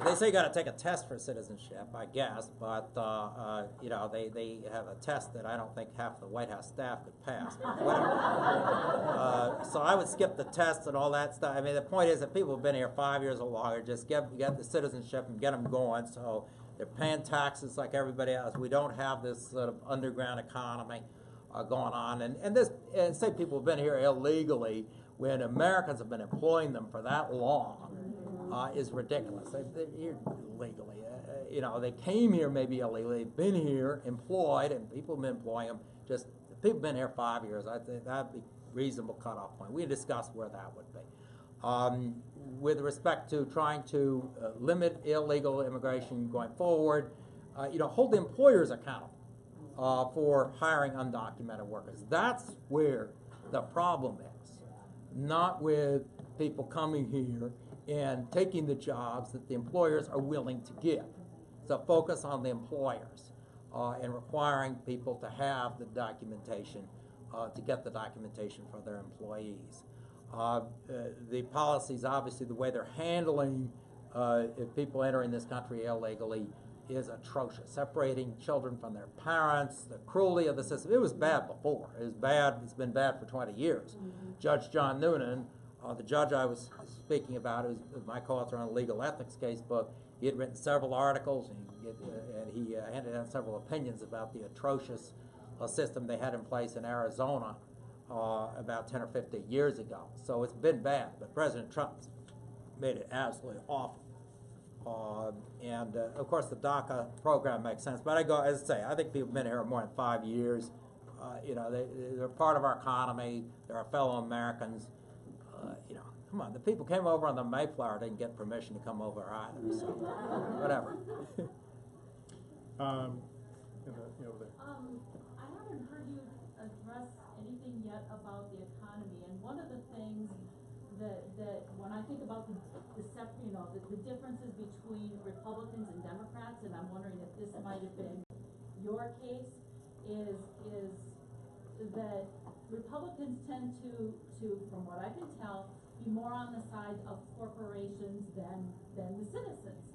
They say you got to take a test for citizenship, I guess, but, they have a test that I don't think half the White House staff could pass. But whatever. So I would skip the tests and all that stuff. I mean, the point is that people have been here 5 years or longer, just get the citizenship and get them going. So they're paying taxes like everybody else. We don't have this sort of underground economy going on. And say people have been here illegally when Americans have been employing them for that long is ridiculous. They're here legally. They came here maybe illegally. They've been here employed, and people have been employing them. Just people have been here 5 years. I think that'd be a reasonable cutoff point. We can discuss where that would be. With respect to trying to limit illegal immigration going forward, hold the employers accountable for hiring undocumented workers. That's where the problem is, not with people coming here and taking the jobs that the employers are willing to give. So focus on the employers and requiring people to have the documentation, to get the documentation for their employees. The policies, obviously, the way they're handling if people entering this country illegally is atrocious. Separating children from their parents, the cruelty of the system. It was bad before. It was bad. It's been bad for 20 years. Judge John Noonan, the judge I was speaking about, who's my co-author on the legal ethics case book, he had written several articles and he handed down several opinions about the atrocious system they had in place in Arizona about 10 or 15 years ago. So it's been bad, but President Trump's made it absolutely awful. Of course, the DACA program makes sense. But as I say, I think people have been here more than 5 years. They're part of our economy. They're our fellow Americans. Come on, the people came over on the Mayflower didn't get permission to come over either. So, whatever. Over there. I haven't heard you address anything yet about the economy, and one of the things that when I think about the differences between Republicans and Democrats, and I'm wondering if this might have been your case is that Republicans tend to, from what I can tell, be more on the side of corporations than the citizens.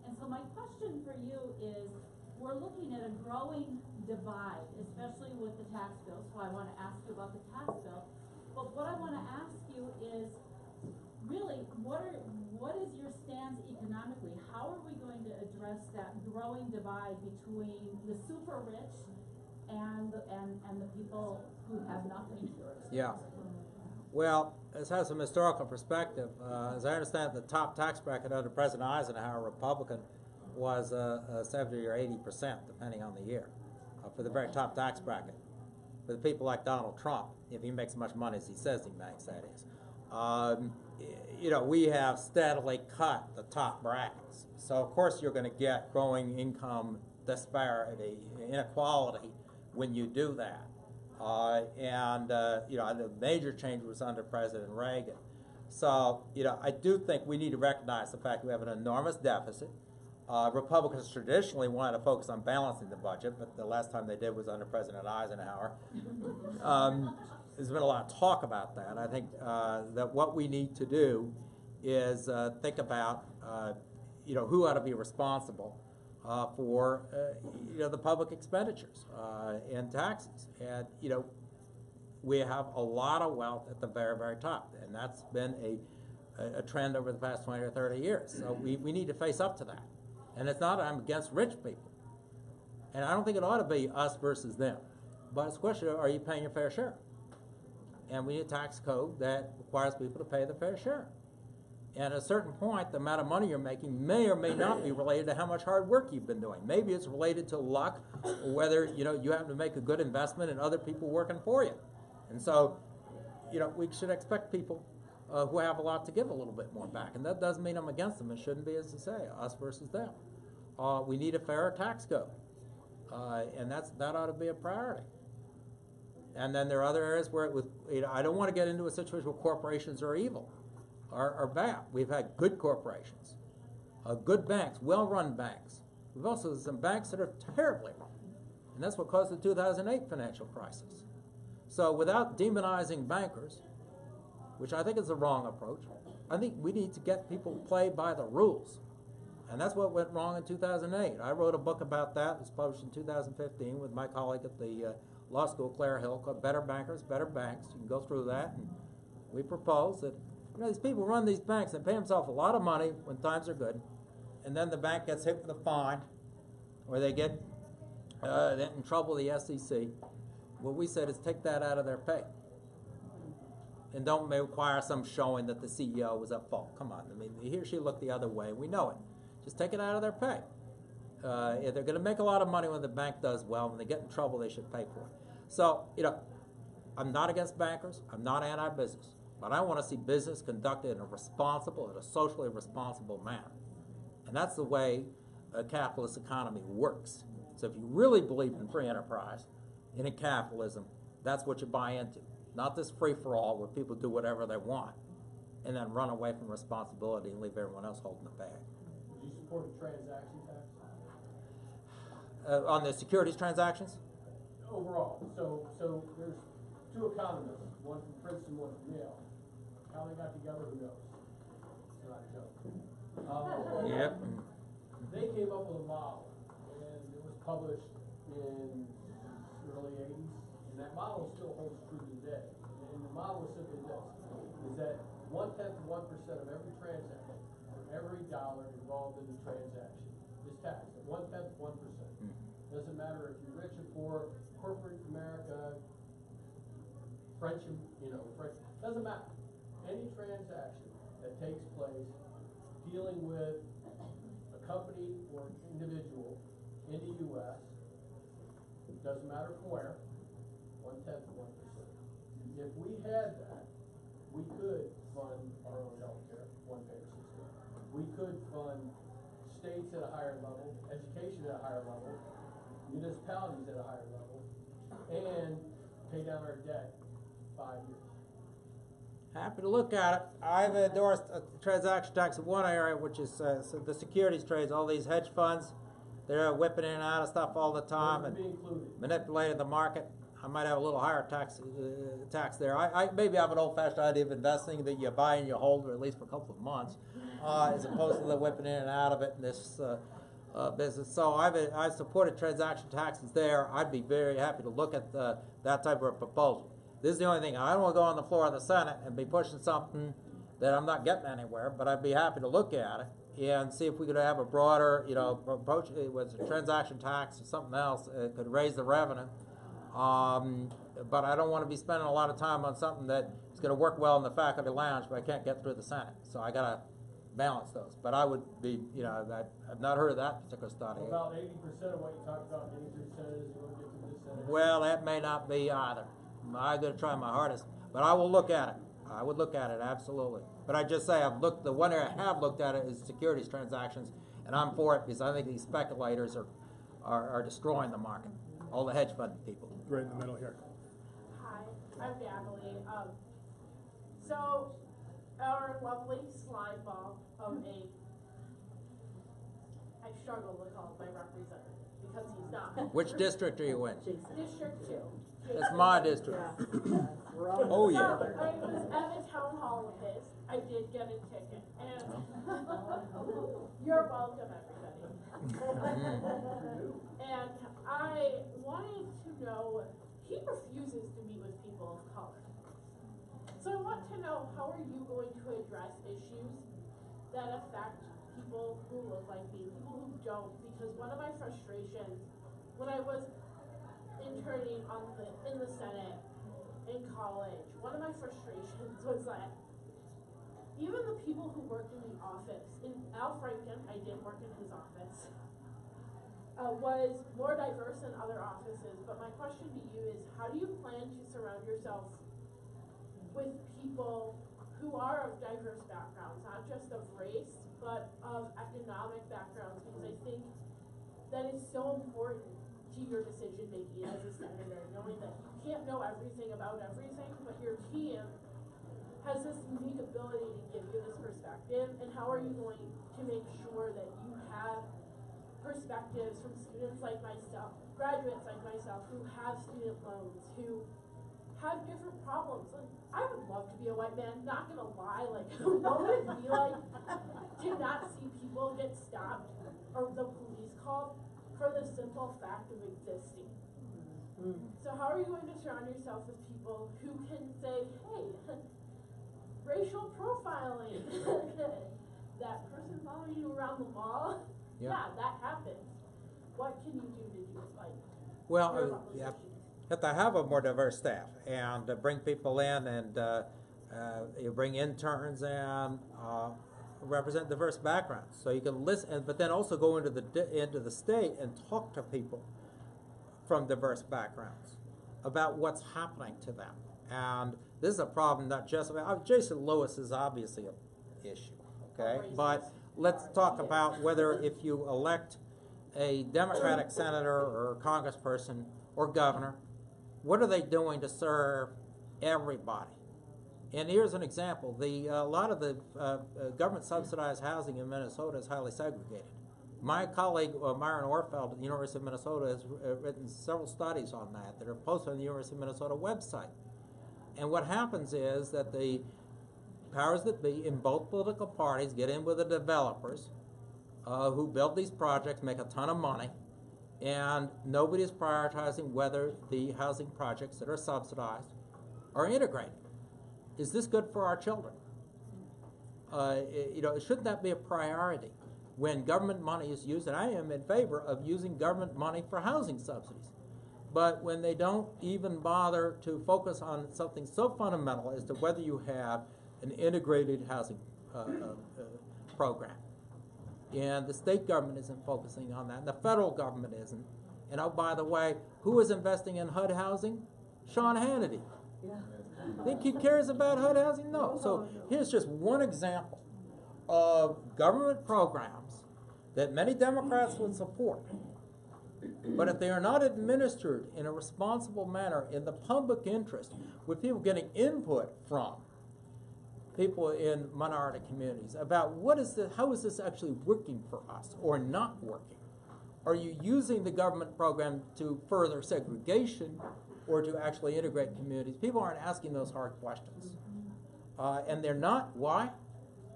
And so my question for you is, we're looking at a growing divide, especially with the tax bill, so I want to ask you about the tax bill. But what I want to ask you is, really, what is your stance economically? How are we going to address that growing divide between the super rich and the people who have nothing? Yeah. Well, this has some historical perspective. As I understand, the top tax bracket under President Eisenhower, Republican, was 70 or 80%, depending on the year, for the very top tax bracket. For the people like Donald Trump, if he makes as much money as he says he makes, that is. You know, we have steadily cut the top brackets. So, of course, you're going to get growing income disparity, inequality, when you do that. You know, the major change was under President Reagan. So, you know, I do think we need to recognize the fact we have an enormous deficit. Republicans traditionally wanted to focus on balancing the budget, but the last time they did was under President Eisenhower. There's been a lot of talk about that. I think that what we need to do is think about, you know, who ought to be responsible for, you know, the public expenditures and taxes. And, you know, we have a lot of wealth at the very, very top, and that's been a trend over the past 20 or 30 years. So we need to face up to that. And it's not I'm against rich people. And I don't think it ought to be us versus them. But it's a question of, are you paying your fair share? And we need a tax code that requires people to pay their fair share. And at a certain point, the amount of money you're making may or may not be related to how much hard work you've been doing. Maybe it's related to luck, or whether, you know, you happen to make a good investment and other people working for you. And so, you know, we should expect people who have a lot to give a little bit more back. And that doesn't mean I'm against them. It shouldn't be, as to say, us versus them. We need a fairer tax code. And that ought to be a priority. And then there are other areas where you know, I don't want to get into a situation where corporations are evil or bad. We've had good corporations, good banks, well-run banks. We've also had some banks that are terribly run. And that's what caused the 2008 financial crisis. So without demonizing bankers, which I think is the wrong approach, I think we need to get people to play by the rules. And that's what went wrong in 2008. I wrote a book about that. It was published in 2015 with my colleague at the law school, Claire Hill, called Better Bankers, Better Banks. You can go through that. And we propose that, you know, these people run these banks and pay themselves a lot of money when times are good. And then the bank gets hit with a fine, or they get in trouble with the SEC. What we said is take that out of their pay. And don't require some showing that the CEO was at fault. Come on, I mean, he or she looked the other way. We know it. Just take it out of their pay. If they're going to make a lot of money when the bank does well, when they get in trouble, they should pay for it. So, you know, I'm not against bankers. I'm not anti-business. But I want to see business conducted in a responsible, in a socially responsible manner. And that's the way a capitalist economy works. So if you really believe in free enterprise and in capitalism, that's what you buy into. Not this free-for-all where people do whatever they want and then run away from responsibility and leave everyone else holding the bag. Would you support a transaction tax? On the securities transactions? Overall. So there's two economists, one from Princeton, one from Yale. How they got together, who knows? It's not a joke. Yep. They came up with a model, and it was published in the early 80s, and that model still holds true today. And the model is simply this, is that 1/10 of 1% of every transaction, for every dollar involved in the transaction, is taxed at 1/10 of 1%. Doesn't matter if you're rich or poor, corporate America, French, doesn't matter. Any transaction that takes place dealing with a company or individual in the U.S., doesn't matter from where, 1/10 of 1%. If we had that, we could fund our own health care, one-payer system. We could fund states at a higher level, education at a higher level, municipalities at a higher level, and pay down our debt 5 years. Happy to look at it. I've endorsed a transaction tax in one area, which is the securities trades, all these hedge funds they're whipping in and out of stuff all the time Those would and be included. manipulating the market. I might have a little higher tax there. I maybe have an old-fashioned idea of investing that you buy and you hold, or at least for a couple of months, as opposed to the whipping in and out of it in this business. So I've supported transaction taxes there. I'd be very happy to look at that type of proposal. This is the only thing. I don't want to go on the floor of the Senate and be pushing something that I'm not getting anywhere, but I'd be happy to look at it and see if we could have a broader, approach. It was a transaction tax or something else. It could raise the revenue. But I don't want to be spending a lot of time on something that is going to work well in the faculty lounge, but I can't get through the Senate. So I got to balance those. But I would be, I've not heard of that particular study. About 80% of what you talked about getting through the Senate is going to get through the Senate. Well, that may not be either. I'm going to try my hardest, but I will look at it. I would look at it, absolutely. But I just say the one area I have looked at it is securities transactions, and I'm for it because I think these speculators are destroying the market. All the hedge fund people. Right in the middle here. Hi, I'm Natalie. So our lovely slime ball of I struggle to call him my representative because he's not. Which district are you in? District 2. That's my district. Oh, yeah. So, I was at a town hall of his. I did get a ticket. And you're welcome, everybody. And I wanted to know, he refuses to meet with people of color. So I want to know, how are you going to address issues that affect people who look like me, people who don't? Because one of my frustrations, when I was interning in the Senate in college, one of my frustrations was that even the people who worked in the office, in Al Franken, I did work in his office, was more diverse than other offices. But my question to you is, how do you plan to surround yourself with people who are of diverse backgrounds, not just of race, but of economic backgrounds? Because I think that is so important to your decision making as a senator, knowing that you can't know everything about everything, but your team has this unique ability to give you this perspective. And how are you going to make sure that you have perspectives from students like myself, graduates like myself, who have student loans, who have different problems? Like, I would love to be a white man, not gonna lie, like, what would it be like to not see people get stopped or the police called for the simple fact of existing? So how are you going to surround yourself with people who can say, hey, racial profiling, that person following you around the mall, yeah, that happens. What can you do to do it? Like, Well, yeah, have to have a more diverse staff and bring people in and you bring interns and represent diverse backgrounds, so you can listen. But then also go into the state and talk to people from diverse backgrounds about what's happening to them. And this is a problem not just about Jason Lewis is obviously an issue, okay? But let's talk about whether if you elect a Democratic senator or congressperson or governor, what are they doing to serve everybody? And here's an example. A lot of the government subsidized housing in Minnesota is highly segregated. My colleague, Myron Orfeld at the University of Minnesota, has written several studies on that are posted on the University of Minnesota website. And what happens is that the powers that be in both political parties get in with the developers who build these projects, make a ton of money, and nobody is prioritizing whether the housing projects that are subsidized are integrated. Is this good for our children? Shouldn't that be a priority when government money is used? And I am in favor of using government money for housing subsidies. But when they don't even bother to focus on something so fundamental as to whether you have an integrated housing program. And the state government isn't focusing on that, and the federal government isn't. And oh, by the way, who is investing in HUD housing? Sean Hannity. Yeah. Think he cares about HUD housing? No. So here's just one example of government programs that many Democrats would support. But if they are not administered in a responsible manner in the public interest, with people getting input from people in minority communities about how is this actually working for us or not working, Are you using the government program to further segregation or to actually integrate communities? People aren't asking those hard questions. And they're not. Why?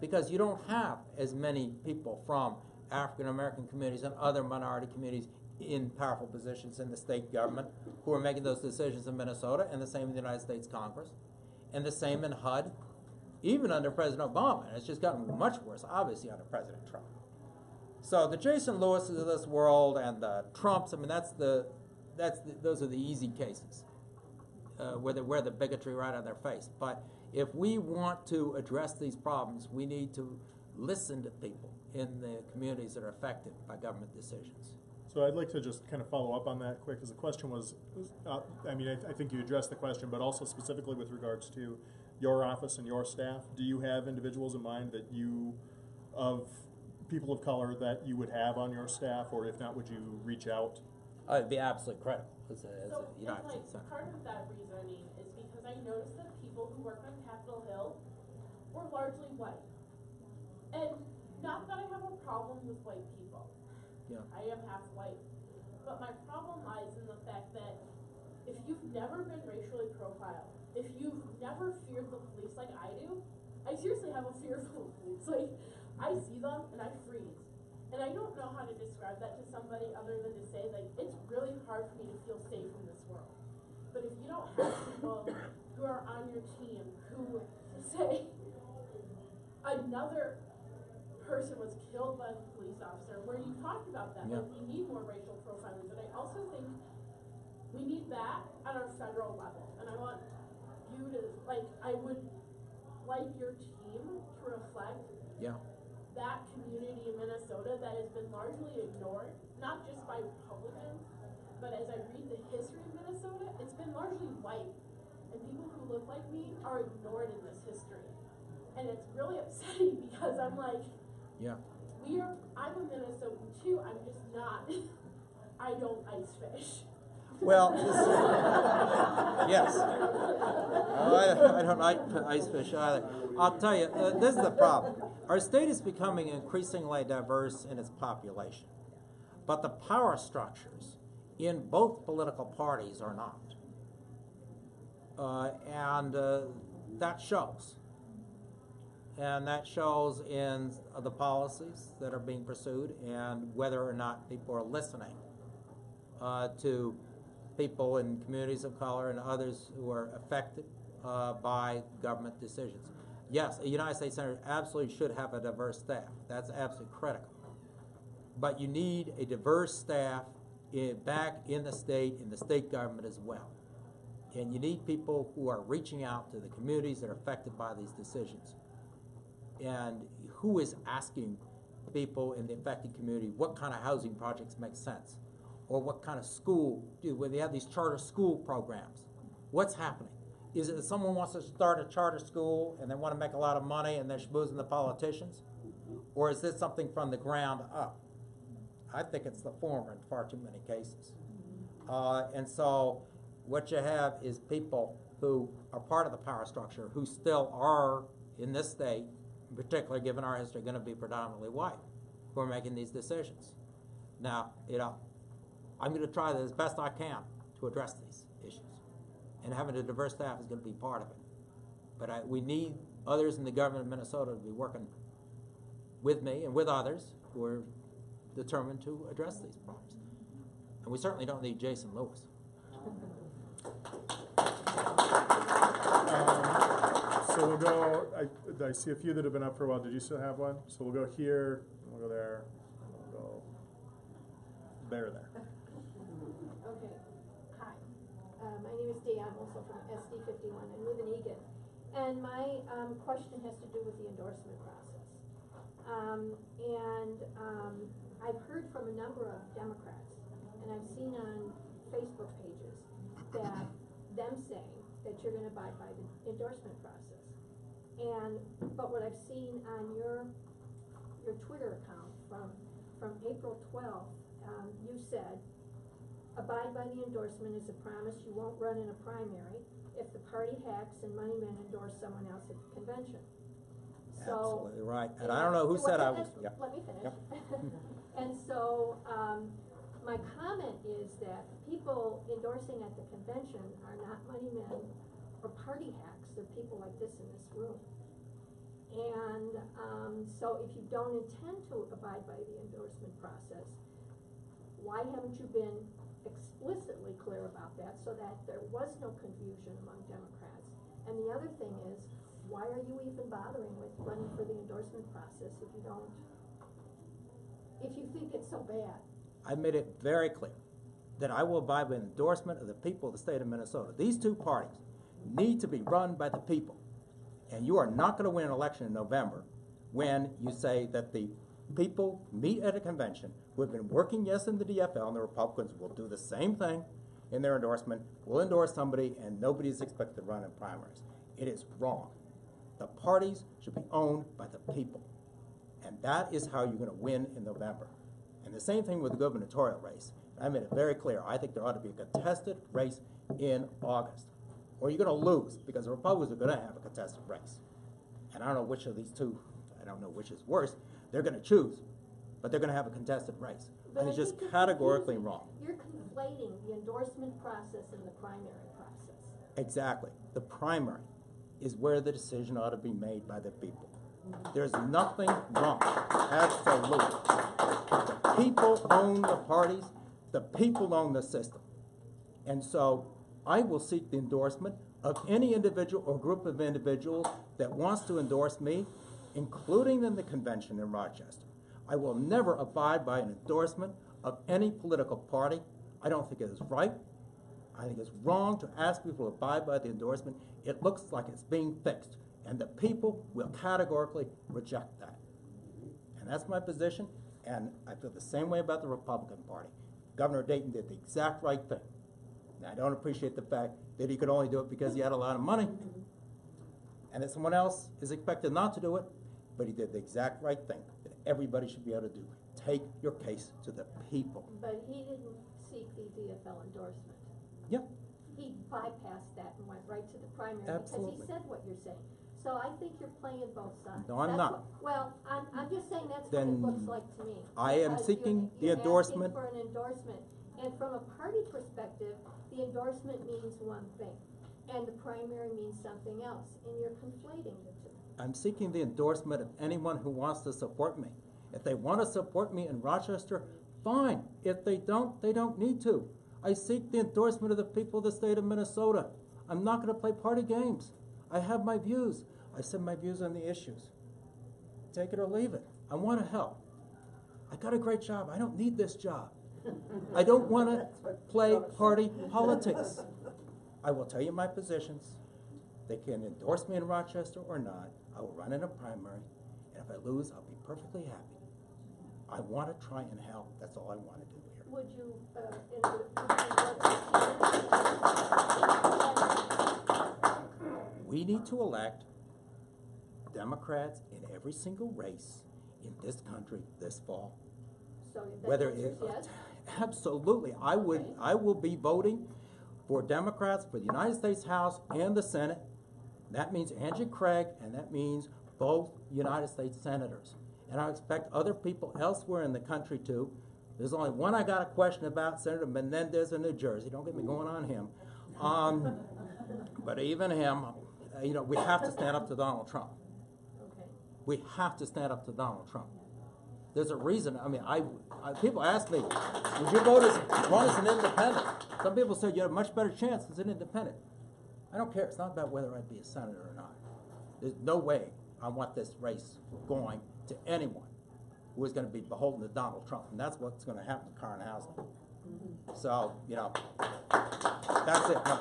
Because you don't have as many people from African American communities and other minority communities in powerful positions in the state government who are making those decisions in Minnesota, and the same in the United States Congress, and the same in HUD, even under President Obama. And it's just gotten much worse, obviously, under President Trump. So the Jason Lewises of this world and the Trumps, I mean, those are the easy cases where they wear the bigotry right on their face. But if we want to address these problems, we need to listen to people in the communities that are affected by government decisions. So I'd like to just kind of follow up on that quick, because the question was, I think you addressed the question, but also specifically with regards to your office and your staff, do you have individuals in mind that of people of color that you would have on your staff, or if not, would you reach out? It'd be absolutely critical as a United like, States Senator. part of that reasoning is because I noticed that people who work on Capitol Hill were largely white. And not that I have a problem with white people. Yeah. I am half white. But my problem lies in the fact that if you've never been racially profiled, if you've never feared the police like I do, I seriously have a fear of the police. Like, I see them and I freeze. And I don't know how to describe that to somebody other than to say, like, it's really hard for me to feel safe in this world. But if you don't have people who are on your team who say another person was killed by a police officer, where you talked about that, like, we need more racial profiling, but I also think we need that at our federal level. And I want you to, like, I would like your team to reflect that community in Minnesota that has been largely ignored, not just by Republicans, but as I read the history of Minnesota, it's been largely white. And people who look like me are ignored in this history. And it's really upsetting because I'm like, I'm a Minnesotan too, I'm just not, I don't ice fish. Well, yes. I don't like ice fish either. I'll tell you, this is the problem. Our state is becoming increasingly diverse in its population, but the power structures in both political parties are not. And that shows. And that shows in the policies that are being pursued and whether or not people are listening to people in communities of color and others who are affected by government decisions. Yes, a United States Senator absolutely should have a diverse staff. That's absolutely critical. But you need a diverse staff back in the state government as well. And you need people who are reaching out to the communities that are affected by these decisions. And who is asking people in the affected community what kind of housing projects make sense? Or what kind of school, when they have these charter school programs, what's happening? Is it that someone wants to start a charter school and they want to make a lot of money and they're schmoozing the politicians? Or is this something from the ground up? I think it's the former in far too many cases. And so what you have is people who are part of the power structure who still are, in this state, in particular given our history, going to be predominantly white who are making these decisions. Now, I'm going to try as best I can to address these issues. And having a diverse staff is going to be part of it. But we need others in the government of Minnesota to be working with me and with others who are determined to address these problems. And we certainly don't need Jason Lewis. So we'll go, I see a few that have been up for a while. Did you still have one? So we'll go here, we'll go there, we'll go there. Okay, hi. My name is Dee. I'm also from SD51. I live in Egan. And my question has to do with the endorsement process. I've heard from a number of Democrats, and I've seen on Facebook pages that them saying that you're going to abide by the endorsement process. But what I've seen on your Twitter account from April 12th, you said, abide by the endorsement is a promise you won't run in a primary if the party hacks and money men endorse someone else at the convention. Absolutely right. And I don't know who said I was. Let me finish. Yep. And so my comment is that people endorsing at the convention are not money men or party hacks. They're people like this in this room. And so if you don't intend to abide by the endorsement process, why haven't you been explicitly clear about that so that there was no confusion among Democrats? And the other thing is, why are you even bothering with running for the endorsement process if you think it's so bad? I made it very clear that I will abide by the endorsement of the people of the state of Minnesota. These two parties need to be run by the people. And you are not going to win an election in November when you say that the people meet at a convention who have been working, yes, in the DFL, and the Republicans will do the same thing in their endorsement, will endorse somebody, and nobody is expected to run in primaries. It is wrong. The parties should be owned by the people. And that is how you're going to win in November. And the same thing with the gubernatorial race. I made it very clear. I think there ought to be a contested race in August. Or you're going to lose, because the Republicans are going to have a contested race. And I don't know which of these two, I don't know which is worse, they're going to choose. But they're going to have a contested race. But And it's I just think categorically wrong. You're conflating the endorsement process and the primary process. Exactly. The primary is where the decision ought to be made by the people. There's nothing wrong. Absolutely. The people own the parties. The people own the system. And so I will seek the endorsement of any individual or group of individuals that wants to endorse me, including in the convention in Rochester. I will never abide by an endorsement of any political party. I don't think it is right. I think it's wrong to ask people to abide by the endorsement. It looks like it's being fixed, and the people will categorically reject that. And that's my position, and I feel the same way about the Republican Party. Governor Dayton did the exact right thing. And I don't appreciate the fact that he could only do it because he had a lot of money, and that someone else is expected not to do it, but he did the exact right thing that everybody should be able to do. Take your case to the people. But he didn't seek the DFL endorsement. Yeah. He bypassed that and went right to the primary Absolutely. because he said what you're saying. So I think you're playing both sides. No, I'm That's not. Well, I'm just saying that's what Then it looks like to me. I am Because seeking the you're endorsement. asking for an endorsement. And from a party perspective, the endorsement means one thing, and the primary means something else, and you're conflating the two. I'm seeking the endorsement of anyone who wants to support me. If they want to support me in Rochester, fine. If they don't need to. I seek the endorsement of the people of the state of Minnesota. I'm not going to play party games. I have my views. I said my views on the issues. Take it or leave it. I want to help. I got a great job. I don't need this job. I don't want to play party politics. I will tell you my positions. They can endorse me in Rochester or not. I will run in a primary, and if I lose, I'll be perfectly happy. I want to try and help. That's all I want to do here. Would you, We need to elect Democrats in every single race in this country this fall. so that Whether answers it, yes? absolutely, I will be voting for Democrats for the United States House and the Senate. That means Angie Craig, and that means both United States senators. And I expect other people elsewhere in the country too. There's only one I got a question about, Senator Menendez in New Jersey. Don't get me going on him. But even him, we have to stand up to Donald Trump. Okay. We have to stand up to Donald Trump. There's a reason. I mean, people ask me, would you vote run as an independent? Some people say you have a much better chance as an independent. I don't care. It's not about whether I'd be a senator or not. There's no way I want this race going to anyone who is going to be beholden to Donald Trump. And that's what's going to happen to current housing. So, that's it. No.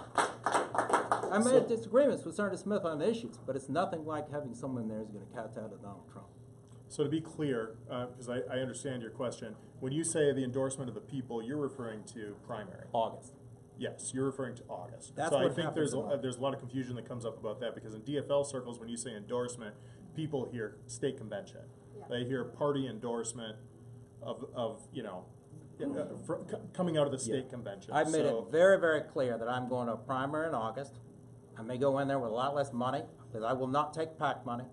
I made disagreements with Senator Smith on the issues, but it's nothing like having someone there who's going to kowtow to Donald Trump. So to be clear, because I understand your question, when you say the endorsement of the people, you're referring to primary. August. Yes, you're referring to August. That's so what I think happens there's a lot of confusion that comes up about that, because in DFL circles, when you say endorsement, people hear state convention. Yeah. They hear party endorsement coming out of the state convention. I've made it very, very clear that I'm going to a primary in August. I may go in there with a lot less money, because I will not take PAC money.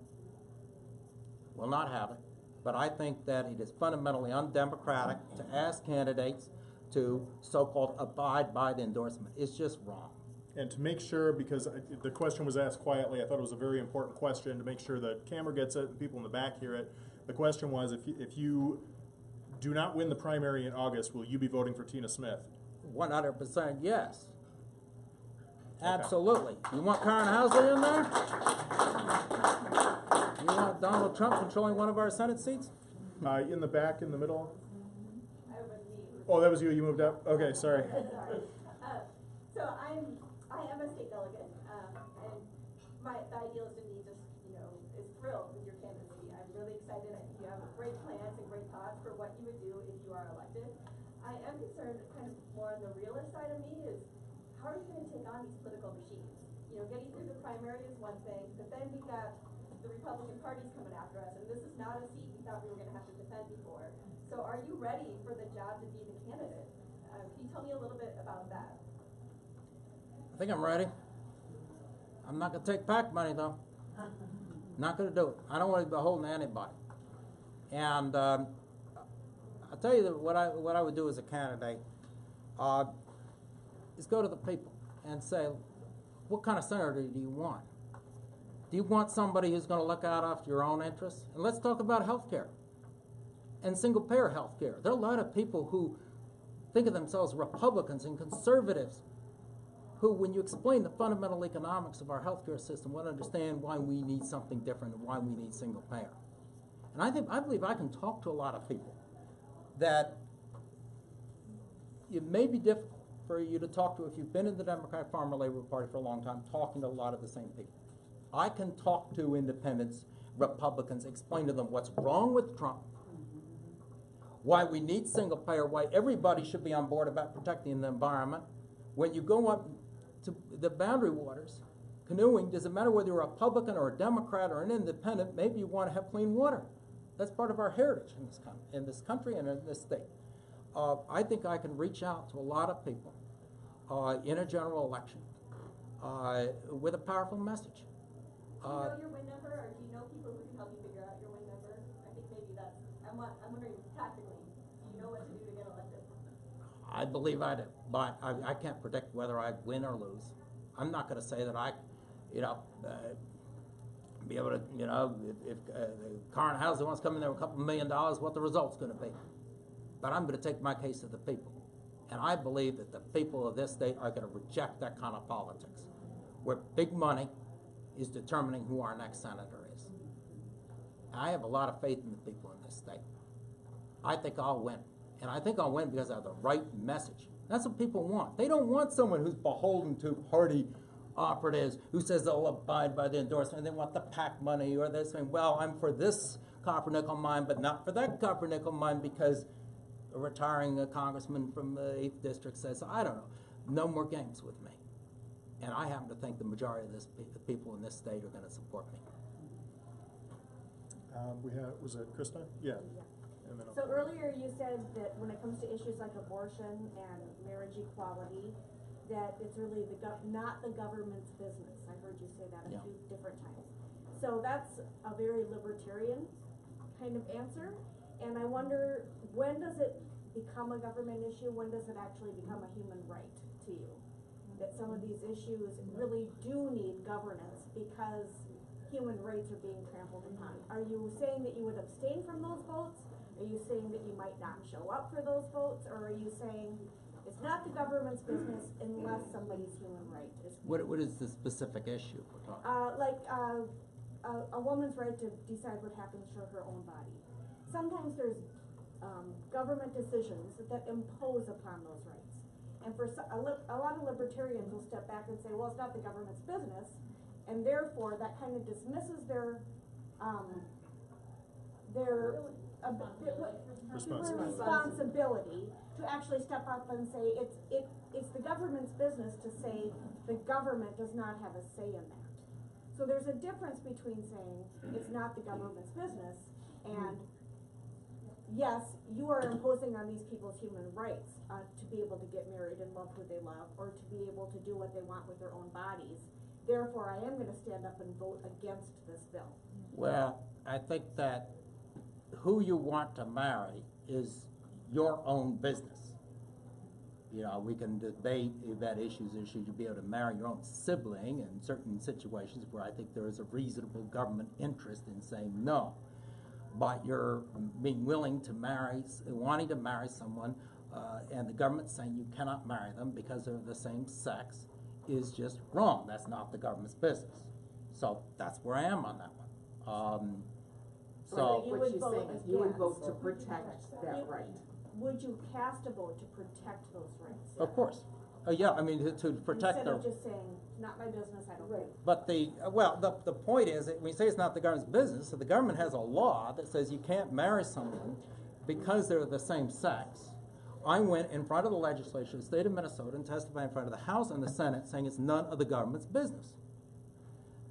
Will not have it. But I think that it is fundamentally undemocratic to ask candidates to so-called abide by the endorsement. It's just wrong. And to make sure, because the question was asked quietly, I thought it was a very important question to make sure that camera gets it and people in the back hear it. The question was, if you do not win the primary in August, will you be voting for Tina Smith? 100% yes. Absolutely. You want Karen Housley in there? You want Donald Trump controlling one of our Senate seats? In the back, in the middle. I would leave. Oh, that was you. You moved up. Okay, sorry. Sorry. So I am a state delegate, and the idealist in me just, is thrilled with your candidacy. I'm really excited. I think you have great plans and great thoughts for what you would do if you are elected. I am concerned, kind of more on the realist side of me, is how are you going to take on these political machines? Getting through the primary is one thing, but then we've got the Republican Party's coming after us, and this is not a seat we thought we were going to have to defend before. So are you ready for the job to be the candidate? Can you tell me a little bit about that? I think I'm ready. I'm not going to take PAC money, though. Not going to do it. I don't want to be beholden to anybody. And I'll tell you that what I would do as a candidate is go to the people and say, what kind of senator do you want? Do you want somebody who's going to look out after your own interests? And let's talk about health care and single-payer health care. There are a lot of people who think of themselves Republicans and conservatives who, when you explain the fundamental economics of our healthcare system, will understand why we need something different and why we need single-payer. And I believe I can talk to a lot of people that it may be difficult for you to talk to if you've been in the Democratic Farmer Labor Party for a long time, talking to a lot of the same people. I can talk to independents, Republicans, explain to them what's wrong with Trump, why we need single payer, why everybody should be on board about protecting the environment. When you go up to the boundary waters, canoeing, doesn't matter whether you're a Republican or a Democrat or an independent, maybe you want to have clean water. That's part of our heritage in this country and in this state. I think I can reach out to a lot of people in a general election with a powerful message. Do you know your win number, or do you know people who can help you figure out your win number? I think maybe that's, I'm wondering tactically, do you know what to do to get elected? I believe I do, but I can't predict whether I win or lose. I'm not going to say that I, be able to, if Karen Housley wants to come in there with a couple $1 million, what the result's going to be. But I'm going to take my case to the people. And I believe that the people of this state are going to reject that kind of politics, where big money is determining who our next senator is. I have a lot of faith in the people in this state. I think I'll win. And I think I'll win because I have the right message. That's what people want. They don't want someone who's beholden to party operatives who says they'll abide by the endorsement. They want the PAC money, or they're saying, well, I'm for this copper nickel mine, but not for that copper nickel mine because a retiring congressman from the 8th District says, I don't know, no more games with me. And I happen to think the majority of the people in this state are going to support me. Was it Krista? Yeah. And then So earlier you said that when it comes to issues like abortion and marriage equality, that it's really not the government's business. I heard you say that a few different times. So that's a very libertarian kind of answer. And I wonder, when does it become a government issue? When does it actually become a human right to you? That some of these issues really do need governance because human rights are being trampled upon. Are you saying that you would abstain from those votes? Are you saying that you might not show up for those votes? Or are you saying it's not the government's business unless somebody's human right is? What is the specific issue we're talking about? A woman's right to decide what happens to her own body. Sometimes there's government decisions that impose upon those rights. And for a lot of libertarians will step back and say, well, it's not the government's business, and therefore that kind of dismisses their responsibility to actually step up and say it's the government's business to say the government does not have a say in that. So there's a difference between saying it's not the government's business and yes, you are imposing on these people's human rights to be able to get married and love who they love, or to be able to do what they want with their own bodies. Therefore, I am going to stand up and vote against this bill. Well, I think that who you want to marry is your own business. You know, we can debate if that issue is should you be able to marry your own sibling in certain situations where I think there is a reasonable government interest in saying no. But you're being willing to marry, wanting to marry someone, and the government saying you cannot marry them because they're the same sex is just wrong. That's not the government's business. So that's where I am on that one. So I So, think what she's saying is you would vote to protect that right. Would you cast a vote to protect those rights? of course, yeah, I mean, to protect Instead their. of just saying, not my business, I don't care. But the point is that when you say it's not the government's business, so the government has a law that says you can't marry someone because they're the same sex. I went in front of the legislature of the state of Minnesota and testified in front of the House and the Senate saying it's none of the government's business.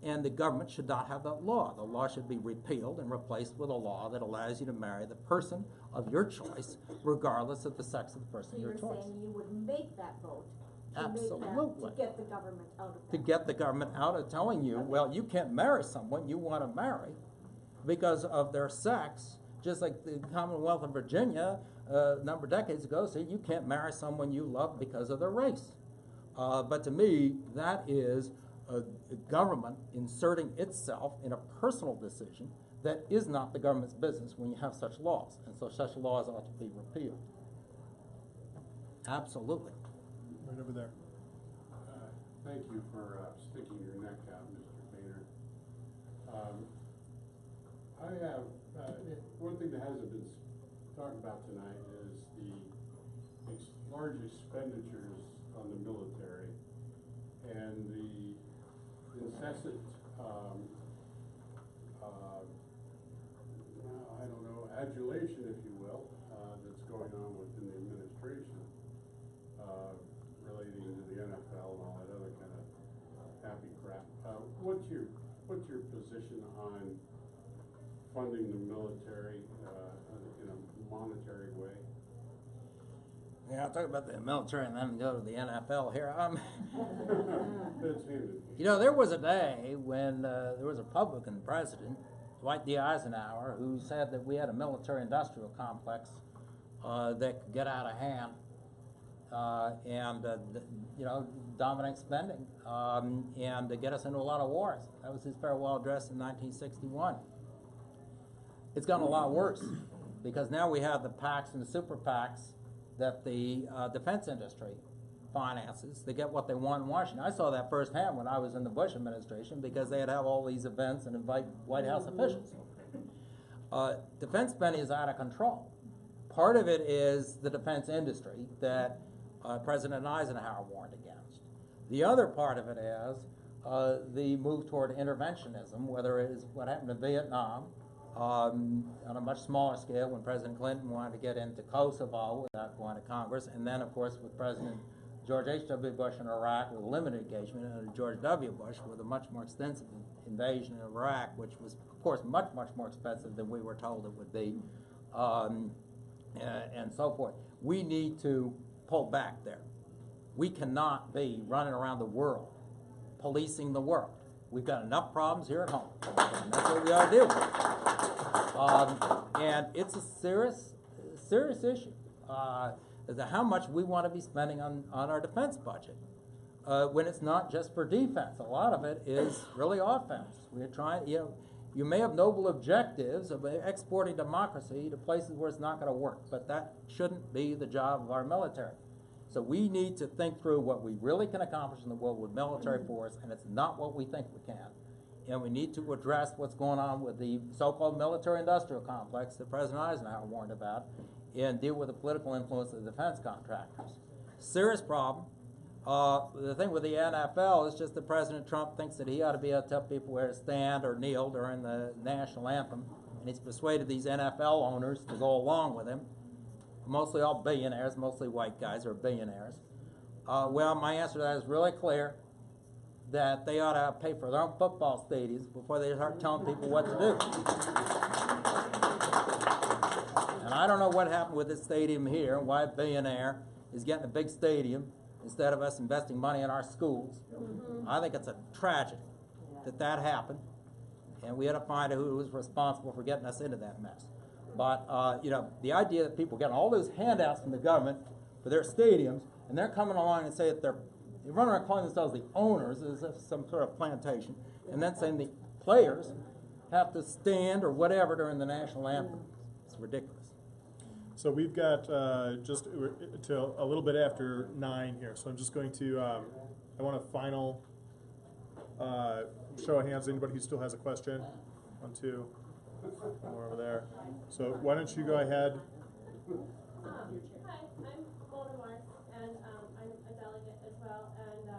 And the government should not have that law. The law should be repealed and replaced with a law that allows you to marry the person of your choice, regardless of the sex of the person So of your you're choice. saying you would make that vote to Absolutely. to get the government out of that. To get the government out of telling you, well, you can't marry someone you want to marry because of their sex, just like the Commonwealth of Virginia a number of decades ago said you can't marry someone you love because of their race. But to me, that is a government inserting itself in a personal decision that is not the government's business when you have such laws. And so such laws ought to be repealed. Absolutely. Right over there. Thank you for sticking your neck out, Mr. Boehner. I have, one thing that hasn't been talked about tonight is the large expenditures on the military and the incessant, I don't know, adulation, if you will, that's going on within the administration, relating to the NFL and all that other kind of happy crap. What's your position on funding the military in a monetary way? Yeah, I'll talk about the military and then go to the NFL here. That's handed. You know, there was a day when there was a Republican president, Dwight D. Eisenhower, who said that we had a military-industrial complex that could get out of hand and you know, dominate spending and get us into a lot of wars. That was his farewell address in 1961. It's gotten a lot worse because now we have the PACs and the super PACs that the defense industry finances. They get what they want in Washington. I saw that firsthand when I was in the Bush administration because they'd have all these events and invite White House officials. Defense spending is out of control. Part of it is the defense industry that President Eisenhower warned against. The other part of it is the move toward interventionism, whether it is what happened in Vietnam, on a much smaller scale when President Clinton wanted to get into Kosovo without going to Congress, and then of course with President George H.W. Bush in Iraq with a limited engagement, and George W. Bush with a much more extensive invasion of Iraq, which was of course much more expensive than we were told it would be, and so forth. We need to pull back there. We cannot be running around the world policing the world. We've got enough problems here at home, and that's what we ought to deal with. And it's a serious issue as to how much we want to be spending on our defense budget when it's not just for defense. A lot of it is really offense. We're trying, you may have noble objectives of exporting democracy to places where it's not going to work, but that shouldn't be the job of our military. So we need to think through what we really can accomplish in the world with military force, and it's not what we think we can. And we need to address what's going on with the so-called military-industrial complex that President Eisenhower warned about, and deal with the political influence of the defense contractors. Serious problem. The thing with the NFL is just that President Trump thinks that he ought to be able to tell people where to stand or kneel during the national anthem, and he's persuaded these NFL owners to go along with him. Mostly all billionaires, mostly white guys who are billionaires. Well, my answer to that is really clear, that they ought to pay for their own football stadiums before they start telling people what to do. And I don't know what happened with this stadium here, and why a billionaire is getting a big stadium instead of us investing money in our schools. I think it's a tragedy that happened, and we ought to find out who was responsible for getting us into that mess. But, the idea that people get all those handouts from the government for their stadiums and they're coming along and say that they run around calling themselves the owners as if some sort of plantation, and then saying the players have to stand or whatever during the national anthem. It's ridiculous. So we've got just till a little bit after 9 here. So I'm just going to, I want a final show of hands. Anybody who still has a question? 1, 2, more over there. So why don't you go ahead? Hi, I'm Mona Morris, and I'm a delegate as well. And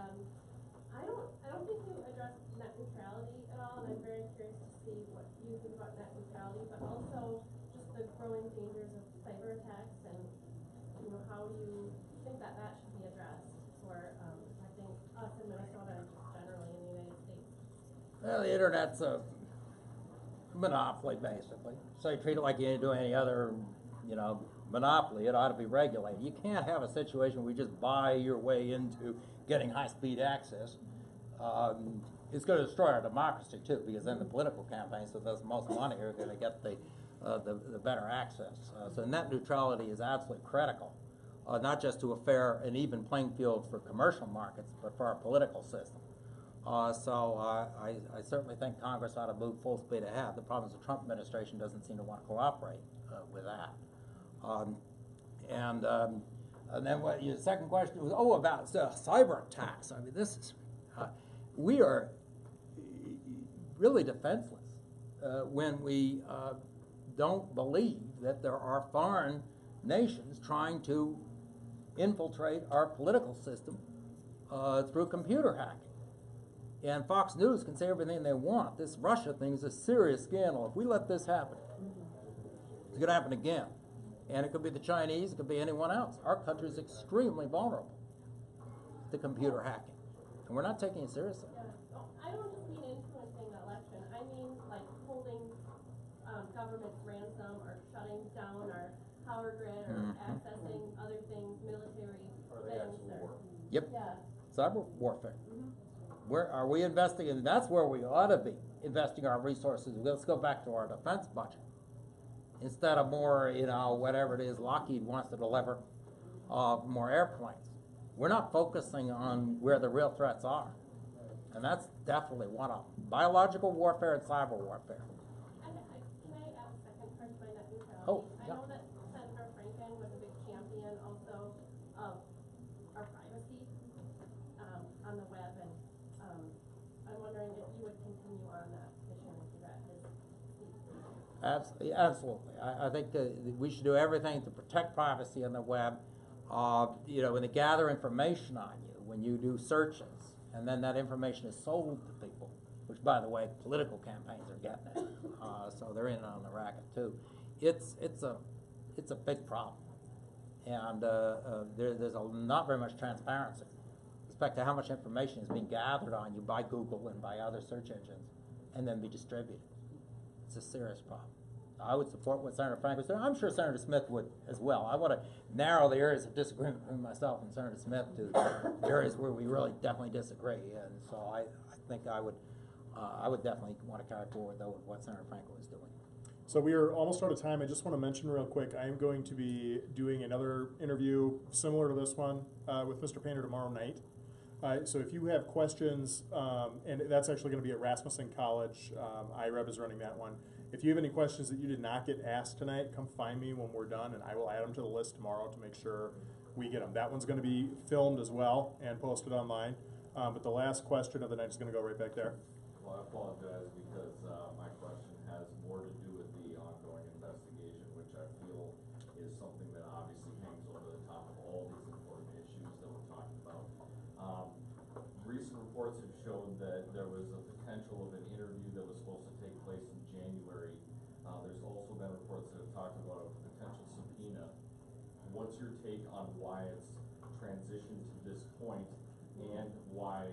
I don't think you addressed net neutrality at all, and I'm very curious to see what you think about net neutrality, but also just the growing dangers of cyber attacks, and how you think that should be addressed for protecting us in Minnesota and just generally in the United States. Well, the internet's a monopoly, basically. So you treat it like you do any other, monopoly. It ought to be regulated. You can't have a situation where you just buy your way into getting high-speed access. It's going to destroy our democracy too, because then the political campaigns that does the most money are going to get the better access. So net neutrality is absolutely critical, not just to a fair and even playing field for commercial markets, but for our political system. So I certainly think Congress ought to move full speed ahead. The problem is the Trump administration doesn't seem to want to cooperate with that. And then what your second question was, about cyber attacks. I mean, this is, we are really defenseless when we don't believe that there are foreign nations trying to infiltrate our political system through computer hacking. And Fox News can say everything they want. This Russia thing is a serious scandal. If we let this happen, it's going to happen again. And it could be the Chinese, it could be anyone else. Our country is extremely vulnerable to computer hacking. And we're not taking it seriously. Yeah. Well, I don't just mean influencing the election. I mean like holding government ransom or shutting down our power grid or accessing other things, military things. Yep. Yeah. Cyber warfare. Where are we investing in? That's where we ought to be investing our resources. Let's go back to our defense budget. Instead of more, whatever it is Lockheed wants to deliver, more airplanes. We're not focusing on where the real threats are. And that's definitely one of them. Biological warfare and cyber warfare. Can I ask a second question by net neutrality? Oh, yeah. I know that Senator Franken was a big champion also of our privacy on the web, and I'm wondering if you would continue on that mission if you got his seat. Absolutely. I think we should do everything to protect privacy on the web. When they gather information on you, when you do searches, and then that information is sold to people, which, by the way, political campaigns are getting it, so they're in on the racket too. It's a big problem, and there's not very much transparency with respect to how much information is being gathered on you by Google and by other search engines, and then be distributed. It's a serious problem. I would support what Senator Franken was doing. I'm sure Senator Smith would as well. I want to narrow the areas of disagreement between myself and Senator Smith to the areas where we really definitely disagree. And so I think I would definitely want to carry forward, though, with what Senator Franken was doing. So we are almost out of time. I just want to mention real quick, I am going to be doing another interview similar to this one with Mr. Painter tomorrow night. So if you have questions, and that's actually going to be at Rasmussen College, IREB is running that one. If you have any questions that you did not get asked tonight, come find me when we're done, and I will add them to the list tomorrow to make sure we get them. That one's going to be filmed as well and posted online. But the last question of the night is going to go right back there. Well, I apologize because my question has more to do with the ongoing investigation, which I feel is something that obviously hangs over the top of all these important issues that we're talking about. Recent reports have shown that there was a potential of an interview that was supposed to take place in January. There's also been reports that have talked about a potential subpoena. What's your take on why it's transitioned to this point, and why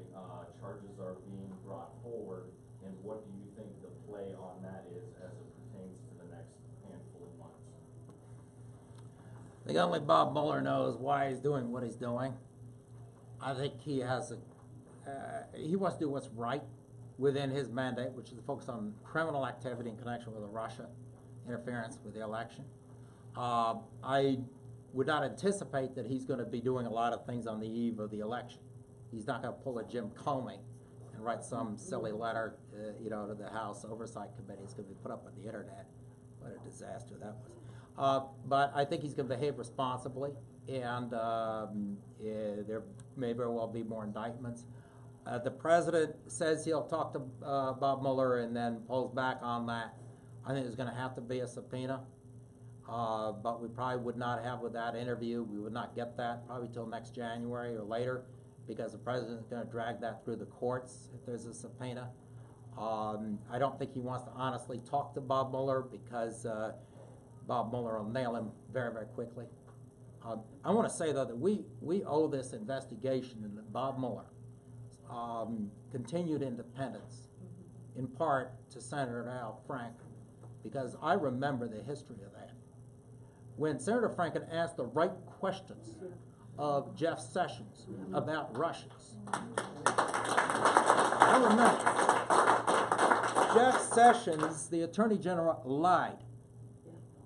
charges are being brought forward, and what do you think the play on that is as it pertains to the next handful of months? I think only Bob Mueller knows why he's doing what he's doing. I think he has he wants to do what's right within his mandate, which is to focus on criminal activity in connection with the Russia interference with the election. I would not anticipate that he's gonna be doing a lot of things on the eve of the election. He's not gonna pull a Jim Comey and write some silly letter, to the House Oversight Committee. It's gonna be put up on the internet. What a disaster that was. But I think he's gonna behave responsibly, and there may very well be more indictments. The president says he'll talk to Bob Mueller and then pulls back on that. I think there's gonna have to be a subpoena, but we probably would not have with that interview. We would not get that probably till next January or later, because the president's gonna drag that through the courts if there's a subpoena. I don't think he wants to honestly talk to Bob Mueller, because Bob Mueller will nail him very, very quickly. I want to say, though, that we owe this investigation into Bob Mueller continued independence, in part to Senator Al Franken, because I remember the history of that. When Senator Franken asked the right questions of Jeff Sessions about Russians, I remember Jeff Sessions, the Attorney General, lied,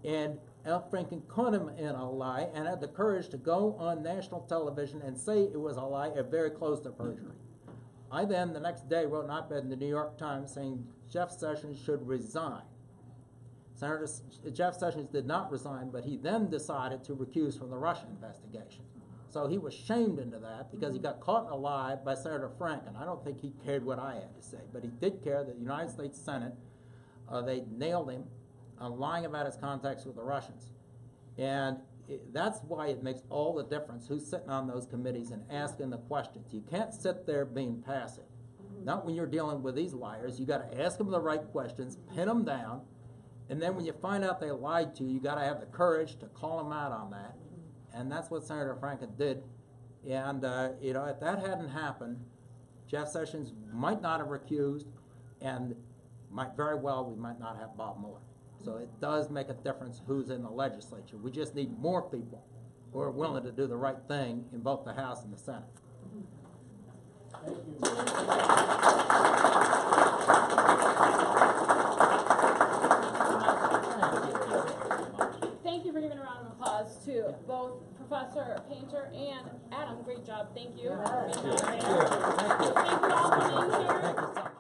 and Al Franken caught him in a lie and had the courage to go on national television and say it was a lie, very close to perjury. I then, the next day, wrote an op-ed in the New York Times saying Jeff Sessions should resign. Senator Jeff Sessions did not resign, but he then decided to recuse from the Russia investigation. So he was shamed into that because he got caught in a lie by Senator Franken. I don't think he cared what I had to say, but he did care that the United States Senate, they nailed him on lying about his contacts with the Russians. And that's why it makes all the difference who's sitting on those committees and asking the questions. You can't sit there being passive. Not when you're dealing with these liars. You got to ask them the right questions, pin them down, and then when you find out they lied to you, you got to have the courage to call them out on that. And that's what Senator Franken did. And if that hadn't happened, Jeff Sessions might not have recused, and might very well we might not have Bob Mueller. So it does make a difference who's in the legislature. We just need more people who are willing to do the right thing in both the House and the Senate. Thank you. Thank you for giving a round of applause to both Professor Painter and Adam. Great job. Thank you. Thank you. Thank you all for being here. Thank you so much.